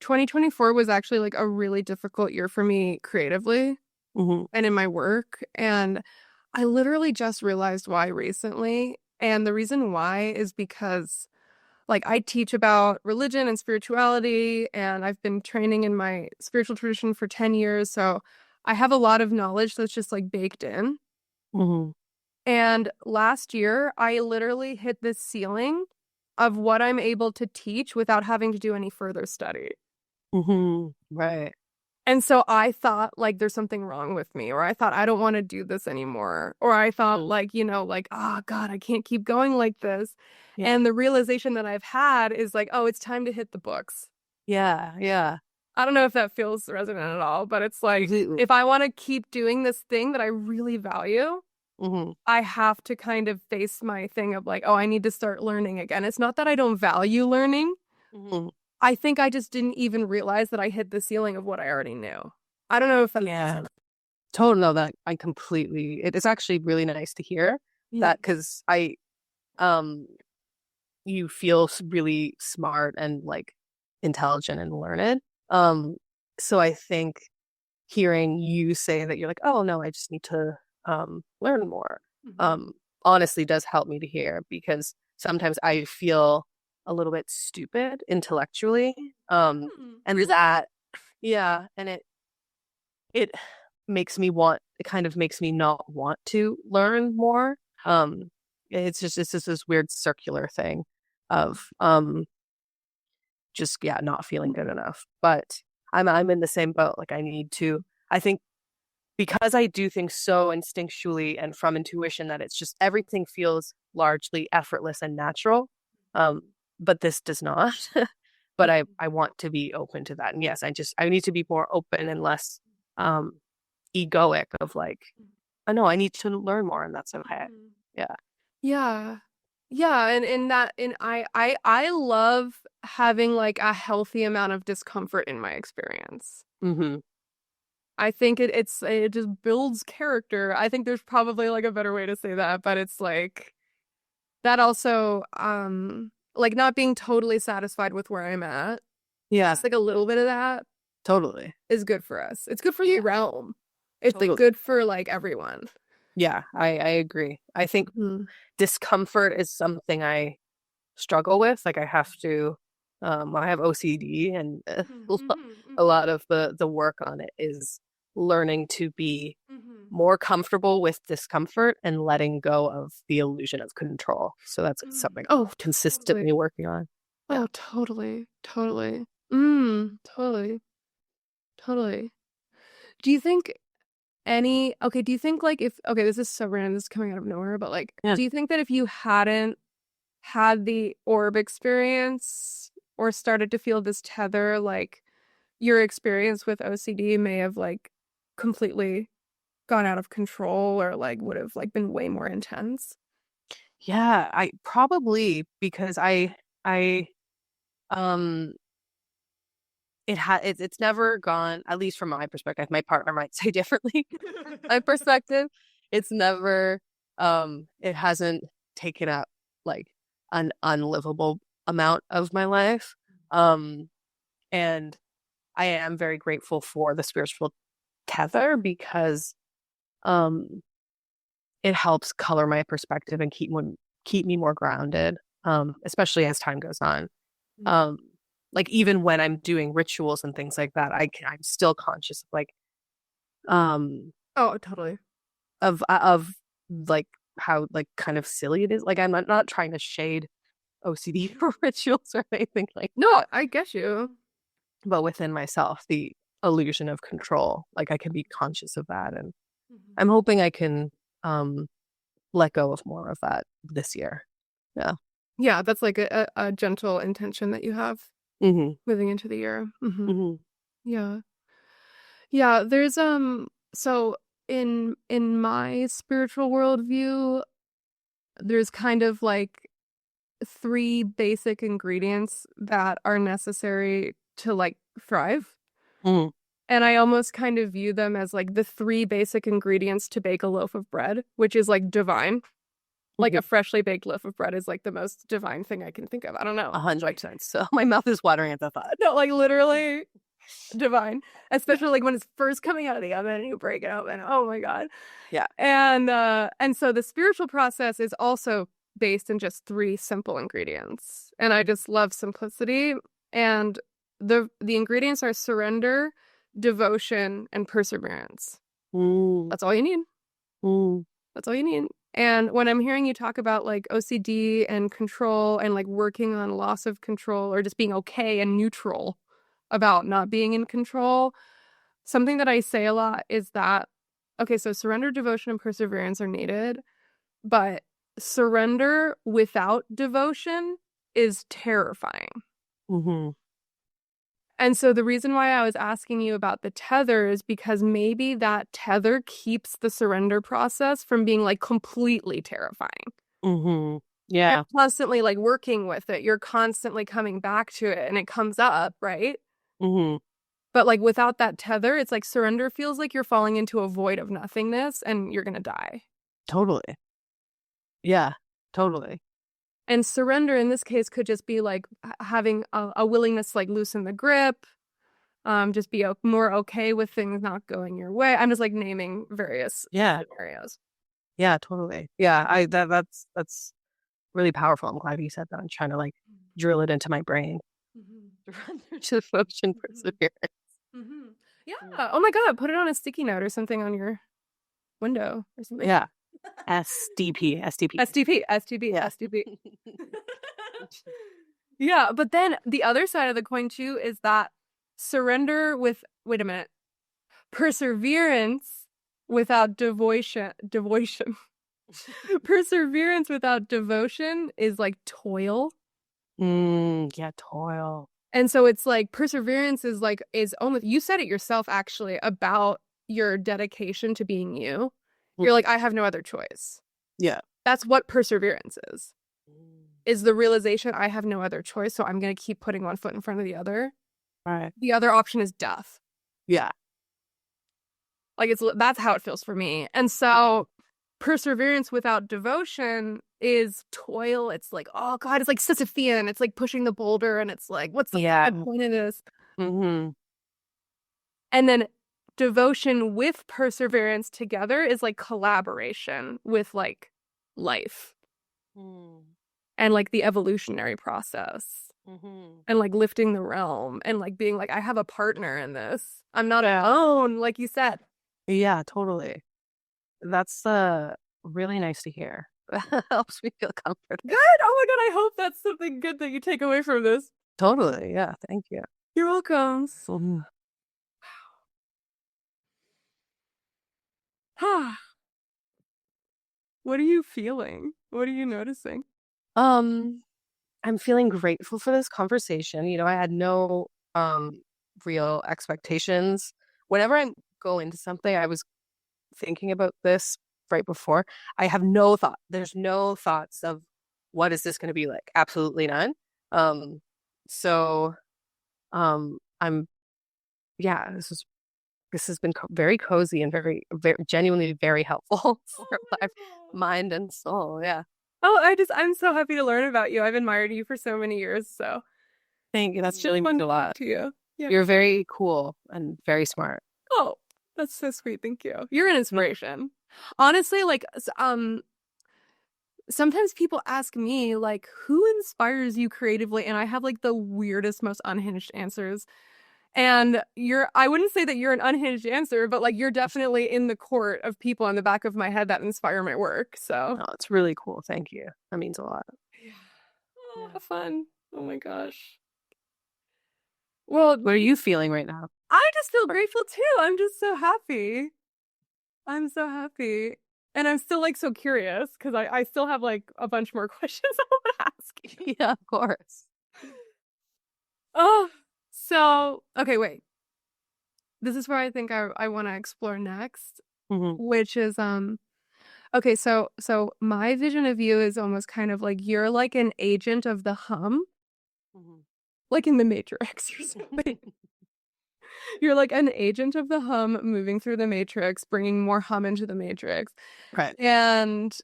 2024 was actually like a really difficult year for me creatively hmm and in my work, and I literally just realized why recently. And the reason why is because like I teach about religion and spirituality, and I've been training in my spiritual tradition for 10 years, so I have a lot of knowledge that's just like baked in. hmm And last year, I literally hit this ceiling of what I'm able to teach without having to do any further study. Right. And so I thought like there's something wrong with me, or I thought I don't want to do this anymore, or I thought Mm. like, like, oh God, I can't keep going like this. Yeah. And the realization that I've had is like, oh, it's time to hit the books. Yeah. Yeah. I don't know if that feels resonant at all, but it's like Completely. if I want to keep doing this thing that I really value, hmm I have to kind of face my thing of like, oh, I need to start learning again. It's not that I don't value learning. hmm I think I just didn't even realize that I hit the ceiling of what I already knew. I don't know if that makes Yeah. sense. Totally. No, that I completely. It is actually really nice to hear Mm. that because um, you feel really smart and like intelligent and learned. Um, so I think hearing you say that you're like, oh no, I just need to learn more. Mhm. Um, honestly does help me to hear because sometimes I feel a little bit stupid intellectually. Hmm. And that, yeah, and it makes me want it kind of makes me not want to learn more. It's just this weird circular thing of just yeah, not feeling good enough. But I'm in the same boat. Like I need to I think because I do things so instinctually and from intuition that it's just everything feels largely effortless and natural. Um, but this does not. But I want to be open to that. And yes, I need to be more open and less um egoic of like, oh no, I need to learn more and that's okay. Mhm. Yeah. Yeah. Yeah, and I love having like a healthy amount of discomfort in my experience. hmm I think it just builds character. I think there's probably like a better way to say that, but it's like that also like not being totally satisfied with where I'm at. Yeah, Just like a little bit of that totally. is good for us. It's good for the Yeah, realm. It's like totally. good for like everyone. Yeah, I agree. I think Mhm. discomfort is something I struggle with. Like I have to, I have OCD, and Mhm, mhm, a mhm, lot of the work on it is learning to be mhm, more comfortable with discomfort and letting go of the illusion of control. So that's mhm. something I'm Oh, totally. consistently working on. Yeah. Oh, totally. Totally. Totally. Totally. Do you think do you think like if, okay, this is so random, this is coming out of nowhere, but like, Yeah. do you think that if you hadn't had the orb experience or started to feel this tether, like your experience with OCD may have like completely gone out of control or like would have like been way more intense? Yeah, I probably because I um it's never gone, at least from my perspective. My partner might say differently. My perspective, it's never it hasn't taken up like an unlivable amount of my life. Um And I am very grateful for the spiritual tether because um it helps color my perspective and keep me more grounded, especially as time goes on. Um, like even when I'm doing rituals and things like that, I'm still conscious of like um Oh, totally. of like how like kind of silly it is. Like I'm not trying to shade OCD rituals or anything like No, that, I get you. but within myself, the illusion of control, like I can be conscious of that, and I'm hoping I can um let go of more of that this year. Yeah. Yeah, that's like a gentle intention that you have Mm-hmm. moving into the year. Mm-hmm. Yeah. Yeah, there's so in my spiritual worldview, there's kind of like three basic ingredients that are necessary to like thrive. Mm-hmm. And I almost kind of view them as like the three basic ingredients to bake a loaf of bread, which is like divine. Like Mm-hmm. a freshly baked loaf of bread is like the most divine thing I can think of. I don't know. Like 100%. So my mouth is watering at the thought. no, like literally divine, Yeah. especially like when it's first coming out of the oven and you break it open. Oh my God. Yeah. And so the spiritual process is also based in just three simple ingredients. And I just love simplicity. And the ingredients are surrender, devotion, and perseverance. Mm, That's all you need. mm, That's all you need. And when I'm hearing you talk about like OCD and control and like working on loss of control or just being okay and neutral about not being in control, something that I say a lot is that, okay, so surrender, devotion, and perseverance are needed, but surrender without devotion is terrifying. mm-hmm. And so the reason why I was asking you about the tether is because maybe that tether keeps the surrender process from being like completely terrifying. Mm-hmm. And Yeah. constantly like working with it, you're constantly coming back to it and it comes up, right? Mm-hmm. But like without that tether, it's like surrender feels like you're falling into a void of nothingness and you're gonna die. Totally. Yeah. Totally. And surrender in this case could just be like having a willingness to like loosen the grip, just be more okay with things not going your way. I'm just like naming various Yeah. scenarios. Yeah. Totally. Yeah. That's really powerful. I'm glad you said that. I'm trying to like drill it into my brain. Just function perseverance. Mm-hmm. Yeah. Oh my God. Put it on a sticky note or something on your window or something. Yeah. SDP. SDP. STP, STP, Yeah. STP. Yeah, but then the other side of the coin too is that surrender with, wait a minute, perseverance without devotion. Perseverance without devotion is like toil. Yeah. Toil. And so it's like perseverance is like, is almost, you said it yourself actually about your dedication to being you. You're like, I have no other choice. Yeah. That's what perseverance is the realization I have no other choice, so I'm going to keep putting one foot in front of the other. Right. The other option is death. Yeah. Like that's how it feels for me. And so perseverance without devotion is toil. It's like, oh God, it's like Sisyphean. It's like pushing the boulder and it's like, what's the Yeah. point of this? Mm-hmm. And then devotion with perseverance together is like collaboration with like life and like the evolutionary process. Mm-hmm. And like lifting the realm and like being like, I have a partner in this. I'm not alone, like you said. Yeah, totally. That's really nice to hear. That helps me feel comforted. Good. Oh my God. I hope that's something good that you take away from this. Totally. Yeah. Thank you. You're welcome. Mhm. What are you feeling? What are you noticing? Um, I'm feeling grateful for this conversation. You know, I had no real expectations. Whenever I go into something, I was thinking about this right before. I have no thought. There's no thoughts of what is this going to be like? Absolutely none. Um, so I'm yeah, this has been very cozy and very genuinely very helpful Oh for my my God. mind and soul. Yeah. Oh, I'm so happy to learn about you. I've admired you for so many years. So Thank you. it's That's just really means fun to a talk lot. to you. Yeah. You're very cool and very smart. Oh, that's so sweet. Thank you. You're an inspiration. Honestly, like, sometimes people ask me, like, who inspires you creatively? And I have like the weirdest, most unhinged answers. And I wouldn't say that you're an unhinged answer, but like you're definitely in the court of people in the back of my head that inspire my work. So, Oh, it's really cool. Thank you. That means a lot. yeah. Oh, Yeah. have fun. Oh my gosh. Well, What are you feeling right now? I just feel grateful too. I'm just so happy. I'm so happy. And I'm still like so curious because I still have like a bunch more questions I want to ask you. Yeah, of course. Oh, so okay, wait. This is where I think I want to explore next, Hmm. which is okay, so my vision of you is almost kind of like you're like an agent of the hum, Hmm. like in the Matrix or something. You're like an agent of the hum moving through the Matrix, bringing more hum into the Matrix. Right. And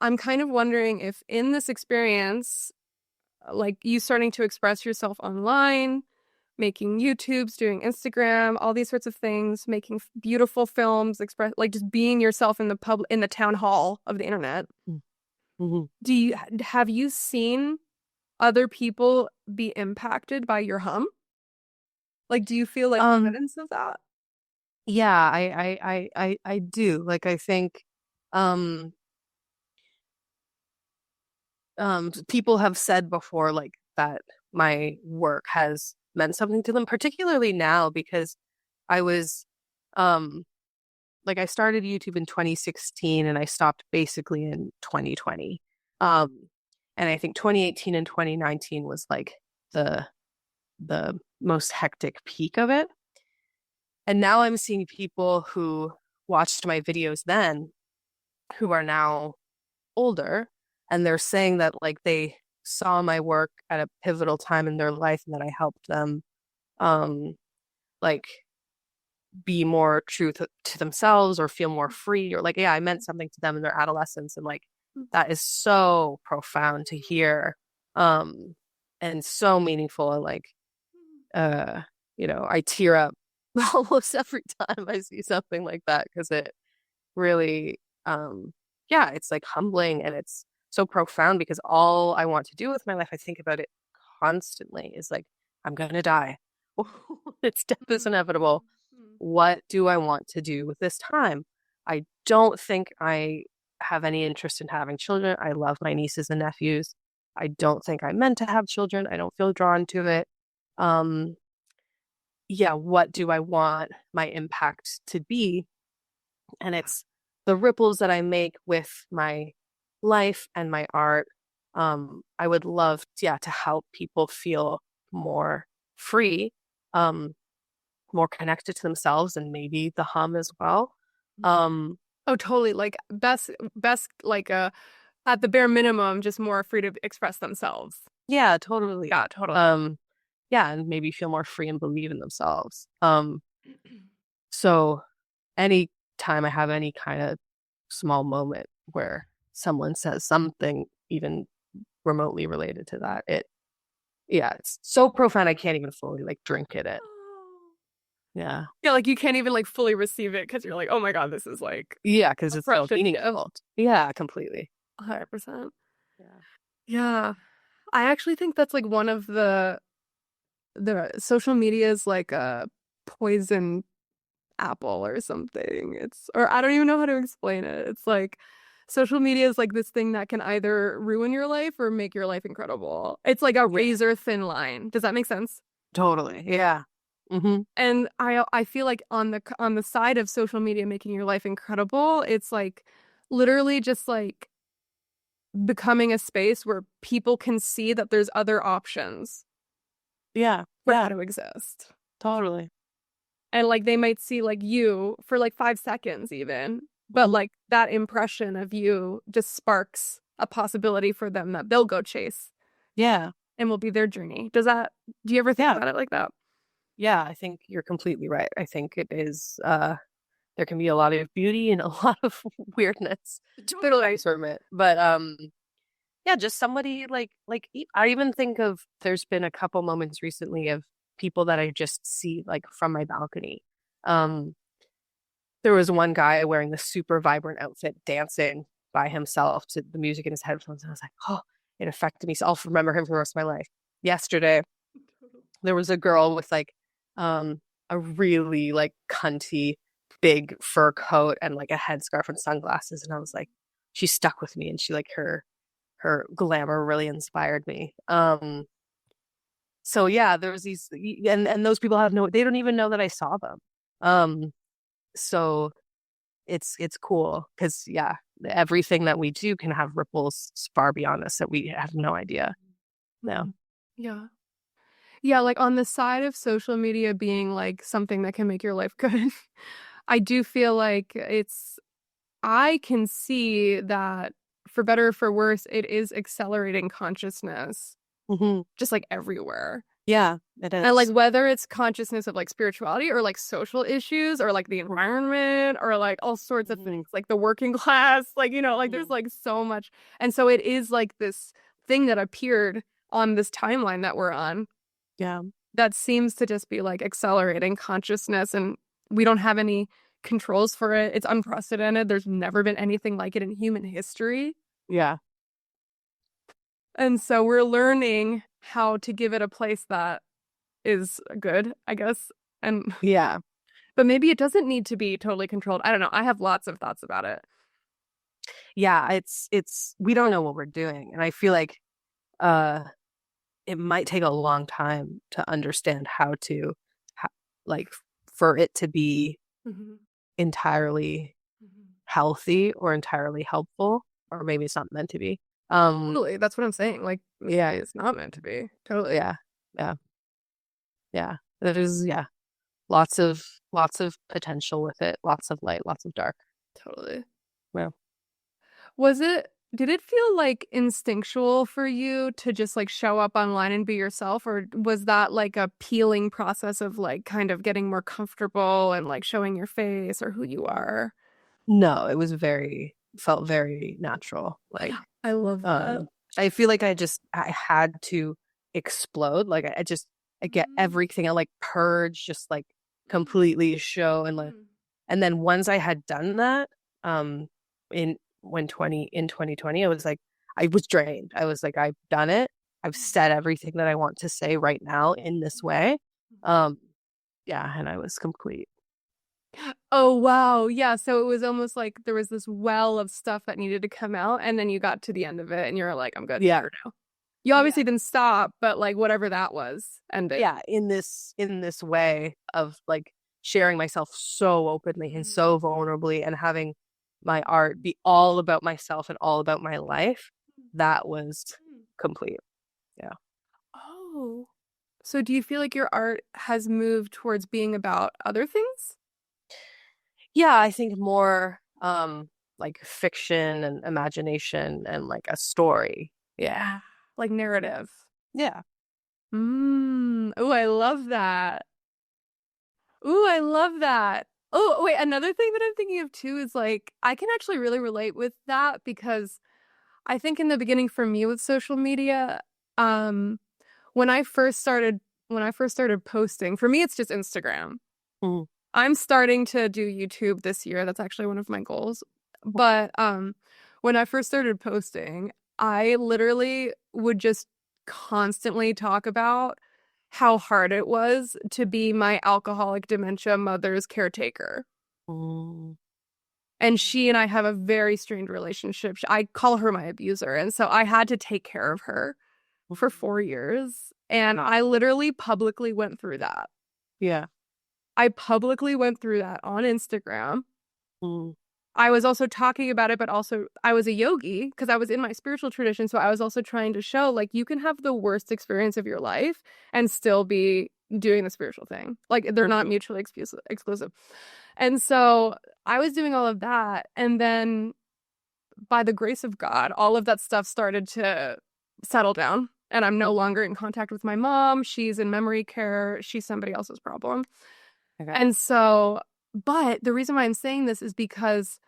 I'm kind of wondering if in this experience, like you starting to express yourself online, making YouTubes, doing Instagram, all these sorts of things, making beautiful films, express like just being yourself in the in the town hall of the internet. Hmm. Have you seen other people be impacted by your hum? Like, do you feel like Um, evidence of that? yeah, I do. Like, I think, um, people have said before, like, that my work has meant something to them, particularly now because I was, um, like, I started YouTube in 2016 and I stopped basically in 2020. Um, and I think 2018 and 2019 was like the the most hectic peak of it. And now I'm seeing people who watched my videos then who are now older and they're saying that like they saw my work at a pivotal time in their life and that I helped them um like be more true to themselves or feel more free or like yeah, I meant something to them in their adolescence and like that is so profound to hear um and so meaningful and like uh I tear up almost every time I see something like that because it really yeah, it's like humbling and it's so profound because all I want to do with my life, I think about it constantly, is like, I'm gonna die. It's death is inevitable. What do I want to do with this time? I don't think I have any interest in having children. I love my nieces and nephews. I don't think I'm meant to have children. I don't feel drawn to it. Um, yeah, what do I want my impact to be? And it's the ripples that I make with my life and my art. I would love, yeah, to help people feel more free, um, more connected to themselves, and maybe the hum as well. Um, Oh, totally. Like best like at the bare minimum, just more free to express themselves. yeah, totally. Yeah, totally. Yeah, and maybe feel more free and believe in themselves. So any time I have any kind of small moment where someone says something even remotely related to that, yeah, it's so profound I can't even fully like drink at it. Yeah. Yeah, like you can't even like fully receive it because you're like, oh my God, this is like Yeah, because a it's so precious meaningful. gift. Yeah, completely. 100%. Yeah. Yeah. I actually think that's like one of the social media is like a poison apple or something. It's or I don't even know how to explain it. It's like social media is like this thing that can either ruin your life or make your life incredible. It's like a Yeah. razor thin line. Does that make sense? Totally. Yeah. Mm-hmm. And I feel like on the side of social media making your life incredible, it's like literally just like becoming a space where people can see that there's other options Yeah. for how Yeah. to exist. Totally. And like they might see like you for like 5 seconds even, but Mhm. like that impression of you just sparks a possibility for them that they'll go chase Yeah. and will be their journey. Do you ever think Yeah. about it like that? Yeah. I think you're completely right. I think it is there can be a lot of beauty and a lot of weirdness Totally. from it. But yeah, just somebody like I even think of there's been a couple moments recently of people that I just see like from my balcony. Um, there was one guy wearing the super vibrant outfit dancing by himself to the music in his headphones. And I was like, oh, it affected me. So I'll remember him for the rest of my life. Yesterday, there was a girl with like a really like cunty big fur coat and like a headscarf and sunglasses. And I was like, she stuck with me and she like her glamour really inspired me. So yeah, there was these and those people have no they don't even know that I saw them. So it's cool because yeah, everything that we do can have ripples far beyond us that we have no idea. No. Yeah. Yeah, like on the side of social media being like something that can make your life good, I do feel like I can see that for better or for worse, it is accelerating consciousness Hmm. just like everywhere. Yeah, it And like is. whether it's consciousness of like spirituality or like social issues or like the environment or like all sorts of Hmm. things, like the working class, like, like there's Hmm. like so much. And so it is like this thing that appeared on this timeline that we're on Yeah. that seems to just be like accelerating consciousness, and we don't have any controls for it. It's unprecedented. There's never been anything like it in human history. Yeah. And so we're learning how to give it a place that is good, I guess. And Yeah. but maybe it doesn't need to be totally controlled. I don't know. I have lots of thoughts about it. Yeah, it's we don't know what we're doing. And I feel like uh it might take a long time to understand how to how, like for it to be Mm-hmm. entirely Mm-hmm. healthy or entirely helpful, or maybe it's not meant to be. Totally. That's what I'm saying. Like, Yeah, it's not meant to be. Totally. yeah, yeah, yeah. There's yeah, lots of potential with it, lots of light, lots of dark. Totally. Yeah. Did it feel like instinctual for you to just like show up online and be yourself? Or was that like a peeling process of like kind of getting more comfortable and like showing your face or who you are? No, it was very felt very natural. Like I love that. Um, I feel like I had to explode. Like I just I get everything. I like purge, just like completely show and then once I had done that, in when 2020, I was like I was drained. I was like I've done it. I've said everything that I want to say right now in this way. Um, yeah, and I was complete. Oh, wow. Yeah. So it was almost like there was this well of stuff that needed to come out, and then you got to the end of it and you're like, I'm good Yeah. here now. You Yeah. obviously didn't stop, but like whatever that was ended. Yeah, in this way of like sharing myself so openly and so vulnerably and having my art be all about myself and all about my life, that was complete. Yeah. Oh. So do you feel like your art has moved towards being about other things? Yeah, I think more like fiction and imagination and like a story. Yeah. Yeah. Like narrative. Yeah. Oh, I love that. Ooh, I love that. Oh, wait, another thing that I'm thinking of too is like I can actually really relate with that because I think in the beginning for me with social media, um, when I first started when I first started posting, for me it's just Instagram. Mm. I'm starting to do YouTube this year. That's actually one of my goals. But when I first started posting, I literally would just constantly talk about how hard it was to be my alcoholic dementia mother's caretaker. Mm. And she and I have a very strained relationship. I call her my abuser. And so I had to take care of her for 4 years. And I literally publicly went through that. Yeah. I publicly went through that on Instagram. Mm. I was also talking about it, but also I was a yogi because I was in my spiritual tradition. So I was also trying to show like you can have the worst experience of your life and still be doing the spiritual thing. Like they're not mutually exclusive. And so I was doing all of that. And then by the grace of God, all of that stuff started to settle down. And I'm no longer in contact with my mom. She's in memory care. She's somebody else's problem. Okay. And so, but the reason why I'm saying this is because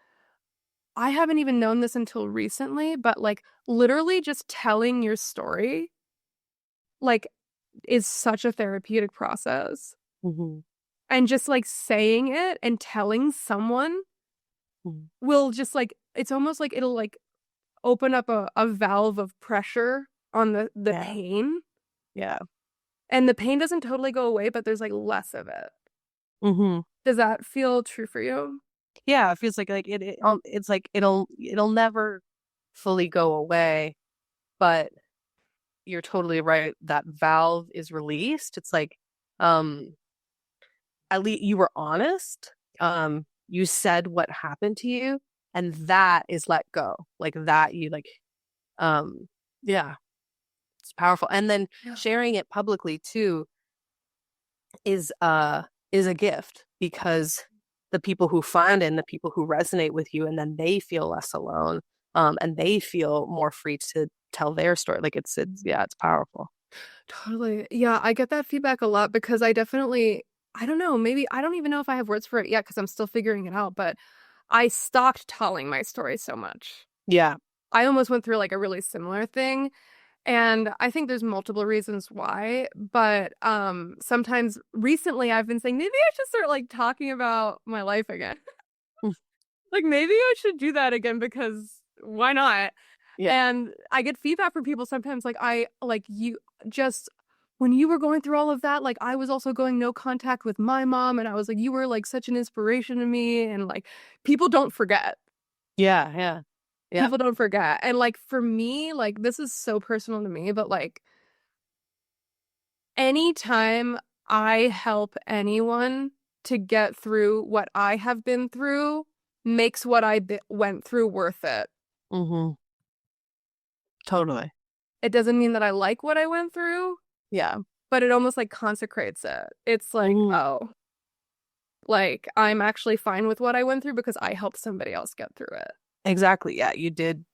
I haven't even known this until recently, but like literally just telling your story, like is such a therapeutic process. Mm-hmm. And just like saying it and telling someone Mm-hmm. will just like, it's almost like it'll like open up a valve of pressure on the Yeah. pain. Yeah. And the pain doesn't totally go away, but there's like less of it. Mm-hmm. Does that feel true for you? Yeah, it feels like it's like it'll never fully go away, but you're totally right. That valve is released. It's like um at least you were honest. You said what happened to you, and that is let go. Like that you like yeah, it's powerful. And then Yeah. sharing it publicly too is uh is a gift because the people who find it and the people who resonate with you and then they feel less alone and they feel more free to tell their story like it's yeah it's powerful. Totally. Yeah, I get that feedback a lot because I definitely, I don't know, maybe I don't even know if I have words for it yet because I'm still figuring it out, but I stopped telling my story so much. Yeah. I almost went through like a really similar thing. And I think there's multiple reasons why, but sometimes recently I've been saying maybe I should start like talking about my life again. Like maybe I should do that again because why not? Yeah. And I get feedback from people sometimes like I like you just when you were going through all of that, like I was also going no contact with my mom and I was like you were like such an inspiration to me and like people don't forget. Yeah. Yeah. Yeah. People don't forget. And like for me, like this is so personal to me, but like anytime I help anyone to get through what I have been through makes what went through worth it. Mm-hmm. Totally. It doesn't mean that I like what I went through, Yeah. but it almost like consecrates it. It's like, Mm, oh, like I'm actually fine with what I went through because I helped somebody else get through it. exactly. Yeah, you did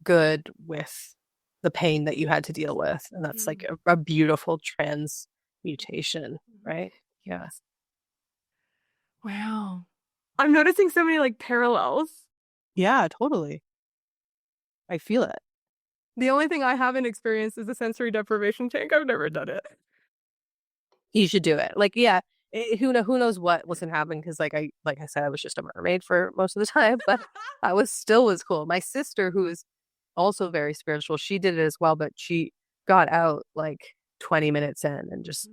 good with the pain that you had to deal with and that's like Mhm. a beautiful transmutation, right? Yeah. Yes. Wow. I'm noticing so many like parallels. Yeah, totally. I feel it. The only thing I haven't experienced is a sensory deprivation tank. I've never done it. You should do it. Like, yeah, who knows what was gonna happen? Because like I said, I was just a mermaid for most of the time, but I was still was cool. My sister, who is also very spiritual, she did it as well, but she got out like 20 minutes in and just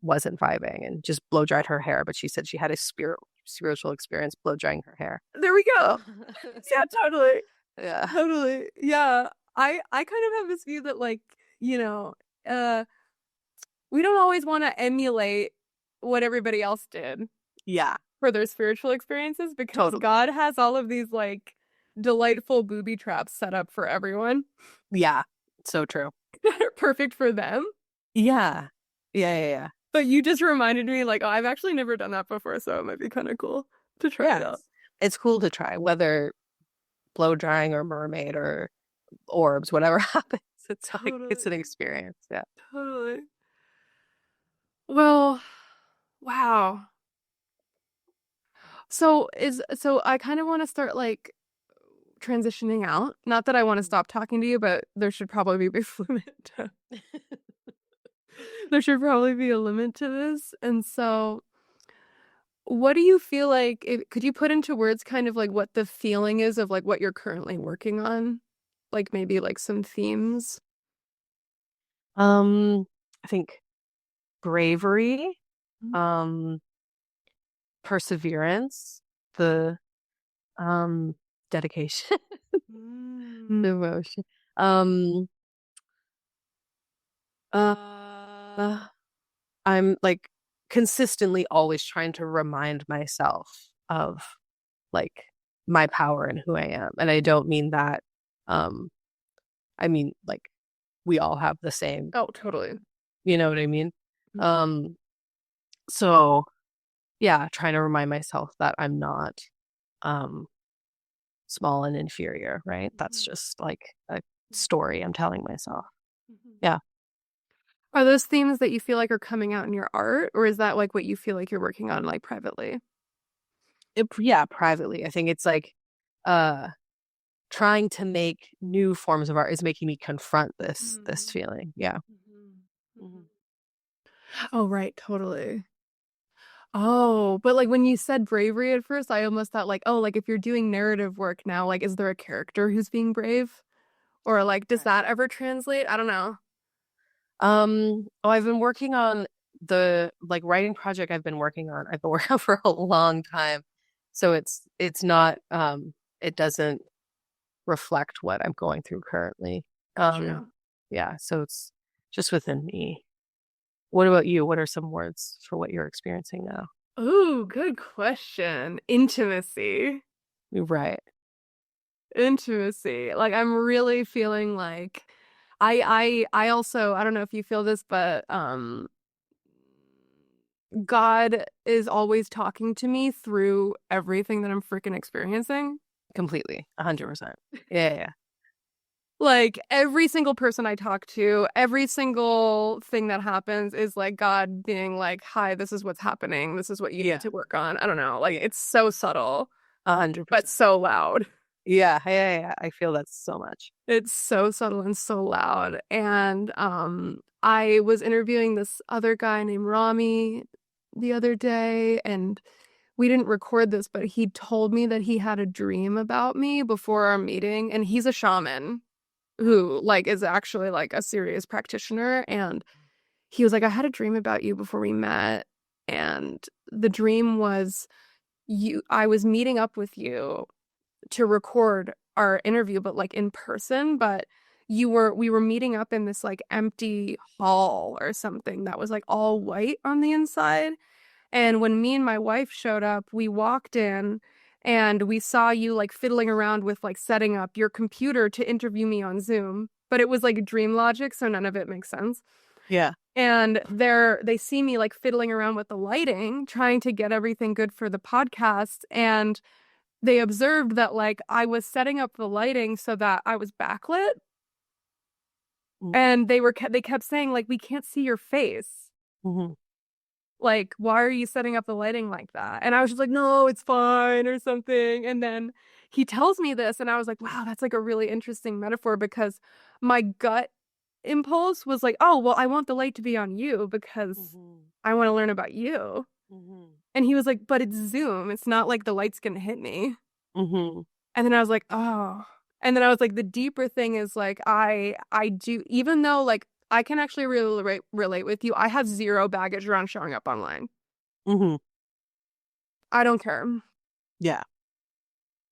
wasn't vibing and just blow dried her hair. But she said she had a spiritual experience blow drying her hair. There we go. Yeah, totally. Yeah. Totally. Yeah. I kind of have this view that like, you know, uh we don't always want to emulate what everybody else did Yeah, for their spiritual experiences because totally. God has all of these like delightful booby traps set up for everyone Yeah, so true. that are perfect for them. Yeah. Yeah, yeah, yeah. But you just reminded me like, oh, I've actually never done that before, so it might be kind of cool to try it Yeah, out. it's cool to try, whether blow drying or mermaid or orbs, whatever happens. It's like it's an Totally. experience. Yeah. Totally. Well, wow. So I kind of want to start like transitioning out. Not that I want to stop talking to you, but there should probably be a limit to, there should probably be a limit to this. And so what do you feel like could you put into words kind of like what the feeling is of like what you're currently working on? Like maybe like some themes? I think bravery, Mm. um, perseverance, the um dedication, devotion. Um, uh, I'm like consistently always trying to remind myself of like my power and who I am. And I don't mean that um I mean like we all have the same, Oh, totally. you know what I mean? Um so yeah, trying to remind myself that I'm not um small and inferior, right? That's just like a story I'm telling myself. Yeah. Are those themes that you feel like are coming out in your art, or is that like what you feel like you're working on like privately? Yeah, privately. I think it's like uh trying to make new forms of art is making me confront this Mm-hmm. feeling. Yeah. Mm-hmm. Mhm. Oh, right, totally. Oh, but like when you said bravery at first, I almost thought like, oh, like if you're doing narrative work now, like is there a character who's being brave? Or like does Right. that ever translate? I don't know. I've been working on the like writing project I've been working on. I've been working on for a long time. So it's not it doesn't reflect what I'm going through currently. Um, Gotcha. yeah, so it's just within me. What about you? What are some words for what you're experiencing now? Ooh, good question. Intimacy. Right. Intimacy. Like I'm really feeling like I also I don't know if you feel this, but God is always talking to me through everything that I'm freaking experiencing. Completely. 100%. Yeah, yeah. Like every single person I talk to, every single thing that happens is like God being like, "Hi, this is what's happening. This is what you need Yeah. to work on." I don't know. Like it's so subtle, Yeah. but 100%. so loud. Yeah, yeah, yeah, yeah. I feel that so much. It's so subtle and so loud. And I was interviewing this other guy named Rami the other day, and we didn't record this, but he told me that he had a dream about me before our meeting, and he's a shaman who like is actually like a serious practitioner. And he was like, I had a dream about you before we met, and the dream was I was meeting up with you to record our interview, but like in person, but we were meeting up in this like empty hall or something that was like all white on the inside. And when me and my wife showed up, we walked in and we saw you like fiddling around with like setting up your computer to interview me on Zoom. But it was like dream logic, so none of it makes sense. Yeah. And they see me like fiddling around with the lighting, trying to get everything good for the podcast. And they observed that like I was setting up the lighting so that I was backlit. And they kept saying like we can't see your face. Mm-hmm. Like, why are you setting up the lighting like that? And I was just like, no, it's fine or something. And then he tells me this, and I was like, wow, that's like a really interesting metaphor because my gut impulse was like, oh, well, I want the light to be on you because Mm-hmm. I want to learn about you. Mm-hmm. And he was like, but it's Zoom. It's not like the light's gonna hit me. Mm-hmm. And then I was like, oh. And then I was like, the deeper thing is like I do even though like I can actually really relate with you. I have zero baggage around showing up online. Mm-hmm. I don't care. Yeah.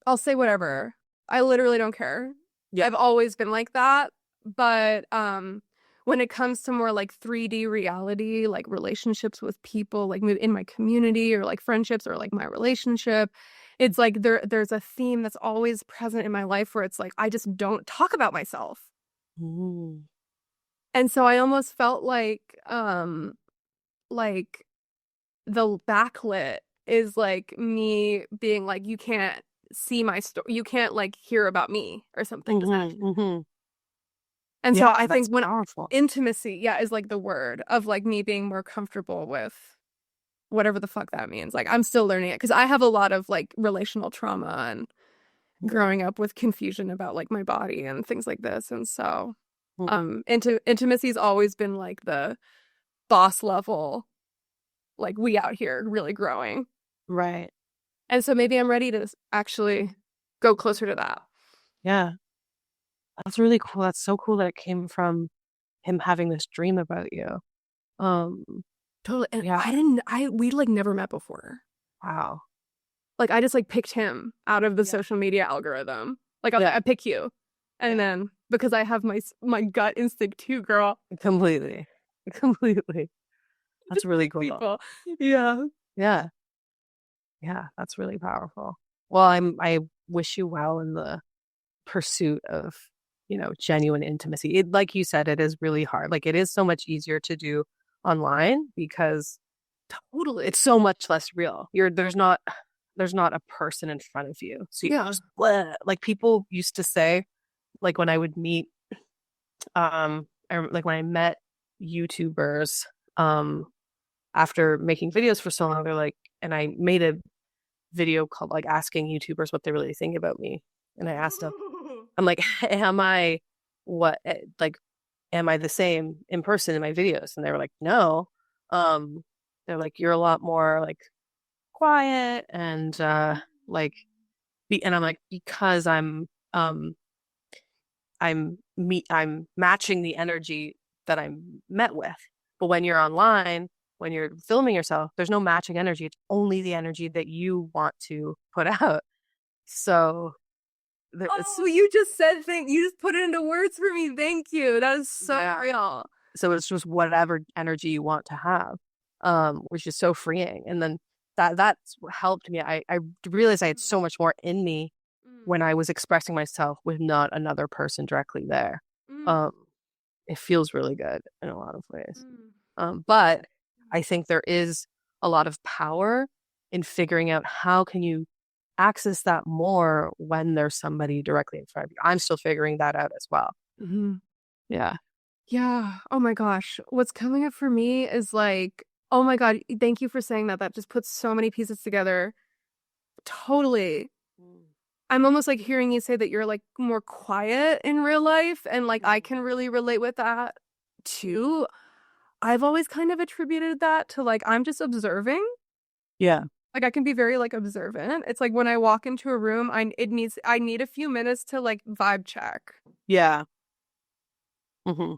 I'll say whatever. I literally don't care. Yeah. I've always been like that, but when it comes to more like 3D reality, like relationships with people like in my community or like friendships or like my relationship, it's like there's a theme that's always present in my life where it's like I just don't talk about myself. Mm-hmm. And so I almost felt like the backlit is like me being like you can't see my story, you can't like hear about me or something. Does that Mm-hmm. Mm-hmm. And so Yeah, I that's think when powerful. intimacy, yeah, is like the word of like me being more comfortable with whatever the fuck that means. Like I'm still learning it because I have a lot of like relational trauma and growing up with confusion about like my body and things like this. And so intimacy's always been like the boss level, like we out here really growing. Right. And so maybe I'm ready to actually go closer to that. Yeah. That's really cool. That's so cool that it came from him having this dream about you. Um, Totally. And yeah. we like never met before. Wow. Like I just like picked him out of the Yeah. social media algorithm. Like I was like, Yeah. I pick you. And Yeah. then because I have my gut instinct too, girl. Completely. Completely. That's Just really pick cool. people. Yeah. Yeah. Yeah. That's really powerful. Well, I wish you well in the pursuit of, genuine intimacy. It, like you said, it is really hard. Like it is so much easier to do online because Totally. it's so much less real. There's not a person in front of you. So you Yeah. just bleh. Like people used to say, like when I would meet, like when I met YouTubers, after making videos for so long, they're like, and I made a video called like asking YouTubers what they really think about me. And I asked them, I'm like, am I what, like, am I the same in person in my videos? And they were like, no. Um, they're like, you're a lot more like quiet and like and I'm like, because I'm matching the energy that I'm met with. But when you're online, when you're filming yourself, there's no matching energy. It's only the energy that you want to put out. So Oh, you just said thing. You just put it into words for me. Thank you. That is so yeah. real. So it's just whatever energy you want to have, which is so freeing. And then that's what helped me. I realized I had so much more in me when I was expressing myself with not another person directly there. Um, it feels really good in a lot of ways. But I think there is a lot of power in figuring out how can you access that more when there's somebody directly in front of you. I'm still figuring that out as well. Mm-hmm. Yeah. Yeah. Oh my gosh. What's coming up for me is like, oh my God, thank you for saying that. That just puts so many pieces together. Totally. I'm almost like hearing you say that you're like more quiet in real life, and like I can really relate with that too. I've always kind of attributed that to like I'm just observing. Yeah. Like I can be very like observant. It's like when I walk into a room, I need a few minutes to like vibe check. Yeah. Hmm.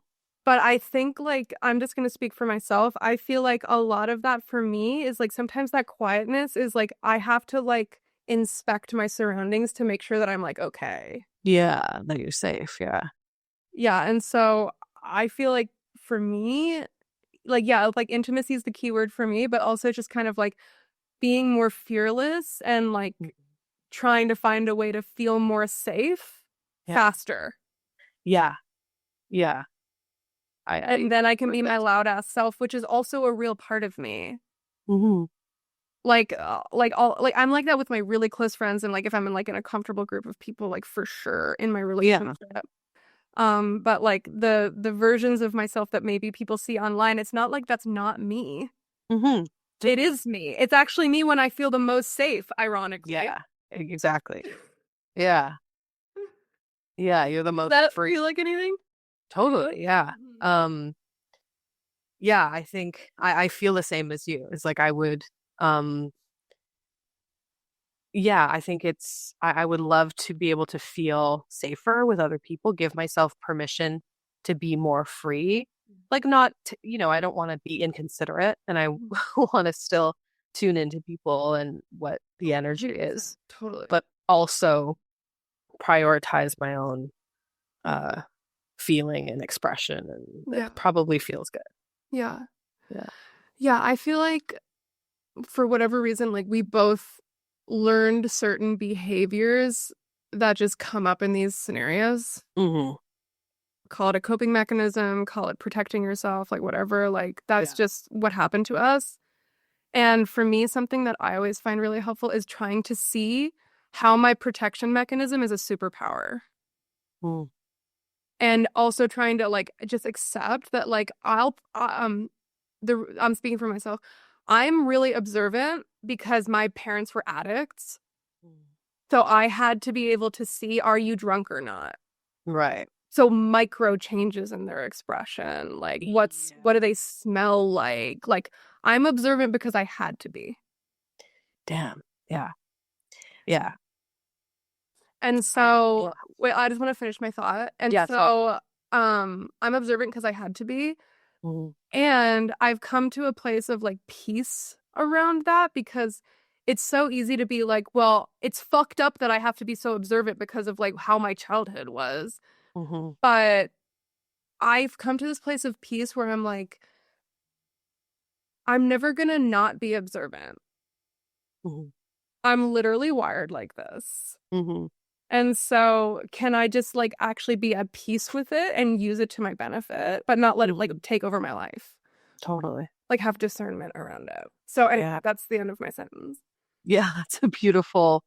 But I think like I'm just gonna speak for myself. I feel like a lot of that for me is like sometimes that quietness is like I have to like inspect my surroundings to make sure that I'm like okay. Yeah. That you're safe. Yeah. Yeah, and so I feel like for me, like yeah, like intimacy is the key word for me, but also just kind of like being more fearless and like trying to find a way to feel more safe Yeah. faster. Yeah. Yeah. And then I can be my loud ass self, which is also a real part of me. Hmm. I'm like that with my really close friends, and like if I'm in like in a comfortable group of people, like for sure in my Yeah. relationship. But like the versions of myself that maybe people see online, it's not like that's not me. Hmm. It is me. It's actually me when I feel the most safe, ironically. Yeah. Exactly. Yeah. Yeah. You're the Does most that free. feel like anything? Totally. Yeah. Mhm. Yeah. I think I feel the same as you. It's like I would, um, yeah, I think I would love to be able to feel safer with other people, give myself permission to be more free. Like, not, I don't want to be inconsiderate and I want to still tune into people and what the energy 100%. is, Totally. but also prioritize my own uh, feeling and expression. And it Yeah. probably feels good. Yeah. Yeah. Yeah. I feel like for whatever reason, like we both learned certain behaviors that just come up in these scenarios. Hmm. Call it a coping mechanism, call it protecting yourself, like whatever. Like that's Yeah. just what happened to us. And for me, something that I always find really helpful is trying to see how my protection mechanism is a superpower. Mm. And also trying to like just accept that like I'm speaking for myself. I'm really observant because my parents were addicts. So I had to be able to see, are you drunk or not? Right. So micro changes in their expression, like what do they smell like? Like I'm observant because I had to be. Damn. Yeah. Yeah. And so wait, I just want to finish my thought. And Yeah. So, so I'm observant because I had to be. mhm. And I've come to a place of like peace around that because it's so easy to be like, well, it's fucked up that I have to be so observant because of like how my childhood was. Mhm. But I've come to this place of peace where I'm like, I'm never gonna not be observant. Mhm. I'm literally wired like this. Mhm. And so can I just like actually be at peace with it and use it to my benefit, but not let it like take over my life? Totally. Like have discernment around it. So anyway, Yeah. that's the end of my sentence. Yeah, that's a beautiful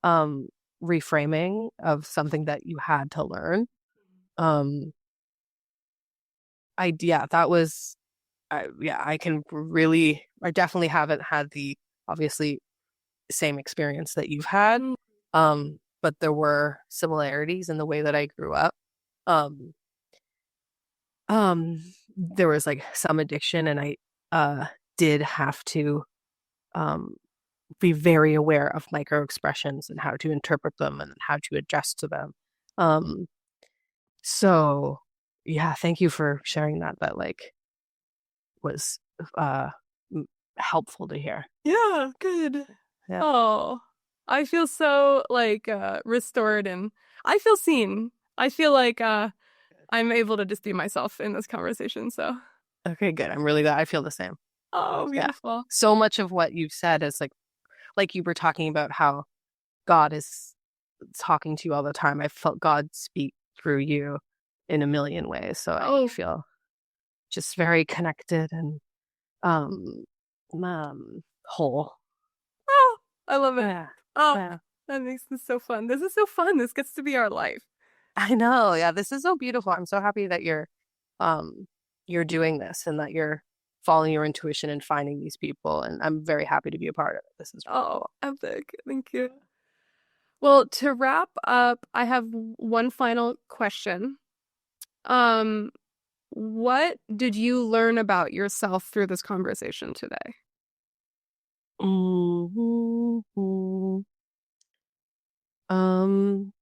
um reframing of something that you had to learn. Um yeah, that was yeah, I definitely haven't had the obviously same experience that you've had. Mm. But there were similarities in the way that I grew up. Um there was like some addiction and did have to um, be very aware of micro expressions and how to interpret them and how to adjust to them. Um, so yeah, thank you for sharing that. That like was uh helpful to hear. Yeah, good. Yeah. Oh, I feel so like restored and I feel seen. I feel like I'm able to just be myself in this conversation. So, Okay, good. I'm really glad. I feel the same. oh, Yeah. beautiful. So much of what you've said is like you were talking about how God is talking to you all the time. I felt God speak through you in a million ways. So I Oh, feel just very connected and um whole. oh, I love it. Yeah. Oh, Yeah. that makes this so fun. This is so fun. This gets to be our life. I know. Yeah, this is so beautiful. I'm so happy that um you're doing this and that you're following your intuition and finding these people. And I'm very happy to be a part of it. This is really Oh, cool. epic. Thank you. Well, to wrap up, I have one final question. Um, what did you learn about yourself through this conversation today? Mhm. Um,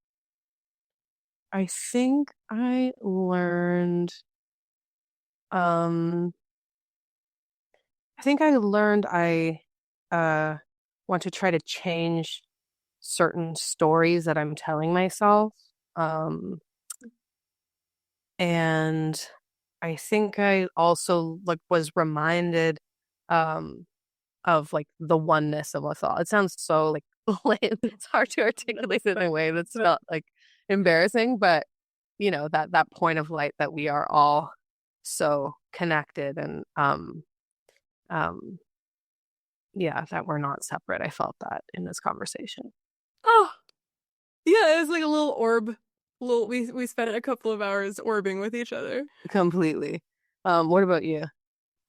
I think I learned um I uh want to try to change certain stories that I'm telling myself. Um and I think I also like was reminded um of like the oneness of us all. It sounds so like lame. It's hard to articulate it in a way that's not like embarrassing, but you know, that point of light that we are all so connected and um yeah, that we're not separate. I felt that in this conversation. Oh, yeah, it was like a little orb. Little we spent a couple of hours orbing with each other. Completely. What about you?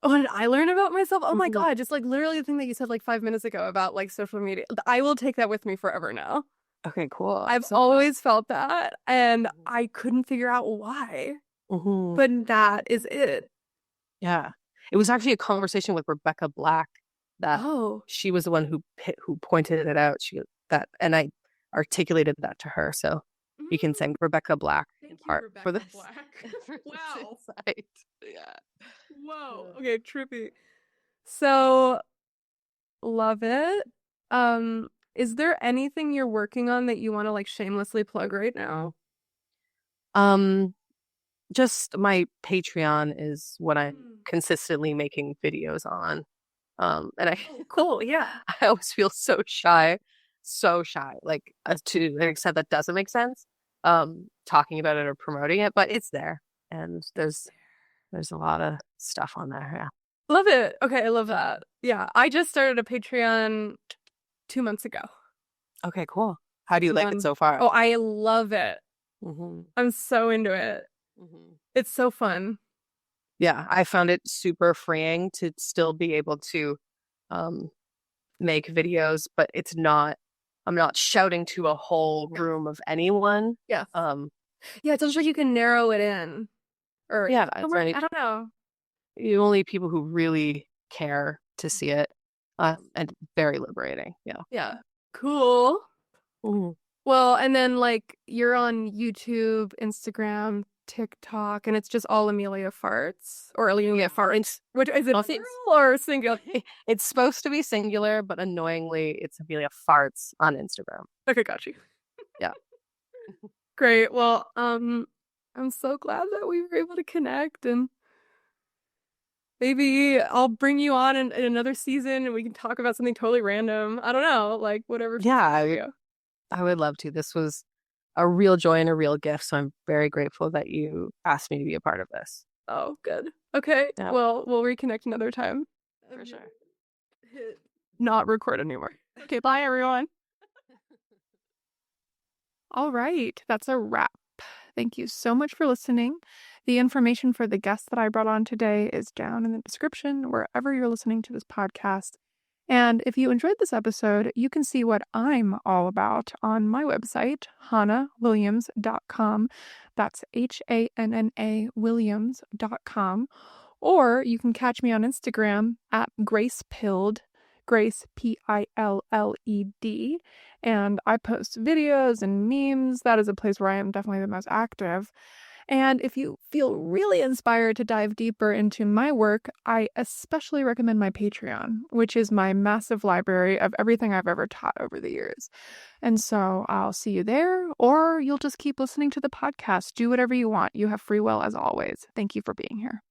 What did I learn about myself? Oh my Mhm. God, just like literally the thing that you said like 5 minutes ago about like social media. I will take that with me forever now. Okay, cool. I've So always felt that, and I couldn't figure out why. mhm. But that is it. Yeah. It was actually a conversation with Rebecca Black that Oh. she was the one who pointed it out. That and I articulated that to her. So you can thank Rebecca Black in Thank you, part for Rebecca this Black. for this Wow. insight. Yeah. Whoa. Yeah. Okay, trippy. So, love it. Is there anything you're working on that you want to like shamelessly plug right now? Um, just my Patreon is what I'm Mm. consistently making videos on. And I Oh, cool. Yeah. I always feel so shy, like to an extent that doesn't make sense. Talking about it or promoting it, but it's there, and there's a lot of stuff on there. Yeah. Love it. Okay, I love that. Yeah, I just started a Patreon 2 months ago. Okay, cool. How do you like it so far? Oh, I love it. Hmm. I'm so into it. Hmm. It's so fun. Yeah, I found it super freeing to still be able to um, make videos, but I'm not shouting to a whole room of anyone. Yeah. Um, Yeah, it's almost like you can narrow it in. Or yeah, it's somewhere, only I don't know. only people who really care to see it, and very liberating. Yeah. Yeah. Cool. Mhm. Well, and then like you're on YouTube, Instagram, TikTok, and it's just all Emilia Farts or Emilia Farts. Which is it, Nothing. plural or singular? It's supposed to be singular, but annoyingly, it's Amelia Farts on Instagram. Okay, got you. Yeah. Great. Well, I'm so glad that we were able to connect, and maybe I'll bring you on in another season and we can talk about something totally random. I don't know, like whatever feels Yeah, good for you. I would love to. This was a real joy and a real gift. So I'm very grateful that you asked me to be a part of this. Oh, good. Okay. Yeah, Well, we'll reconnect another time. for sure. Hit not record anymore. Okay, bye everyone. All right, that's a wrap. Thank you so much for listening. The information for the guest that I brought on today is down in the description wherever you're listening to this podcast. And if you enjoyed this episode, you can see what I'm all about on my website, hannawilliams.com. That's HANNA Williams.com. Or you can catch me on Instagram at Grace Pilled, Grace Pilled, and I post videos and memes. That is a place where I am definitely the most active. And if you feel really inspired to dive deeper into my work, I especially recommend my Patreon, which is my massive library of everything I've ever taught over the years. And so I'll see you there, or you'll just keep listening to the podcast. Do whatever you want. You have free will as always. Thank you for being here.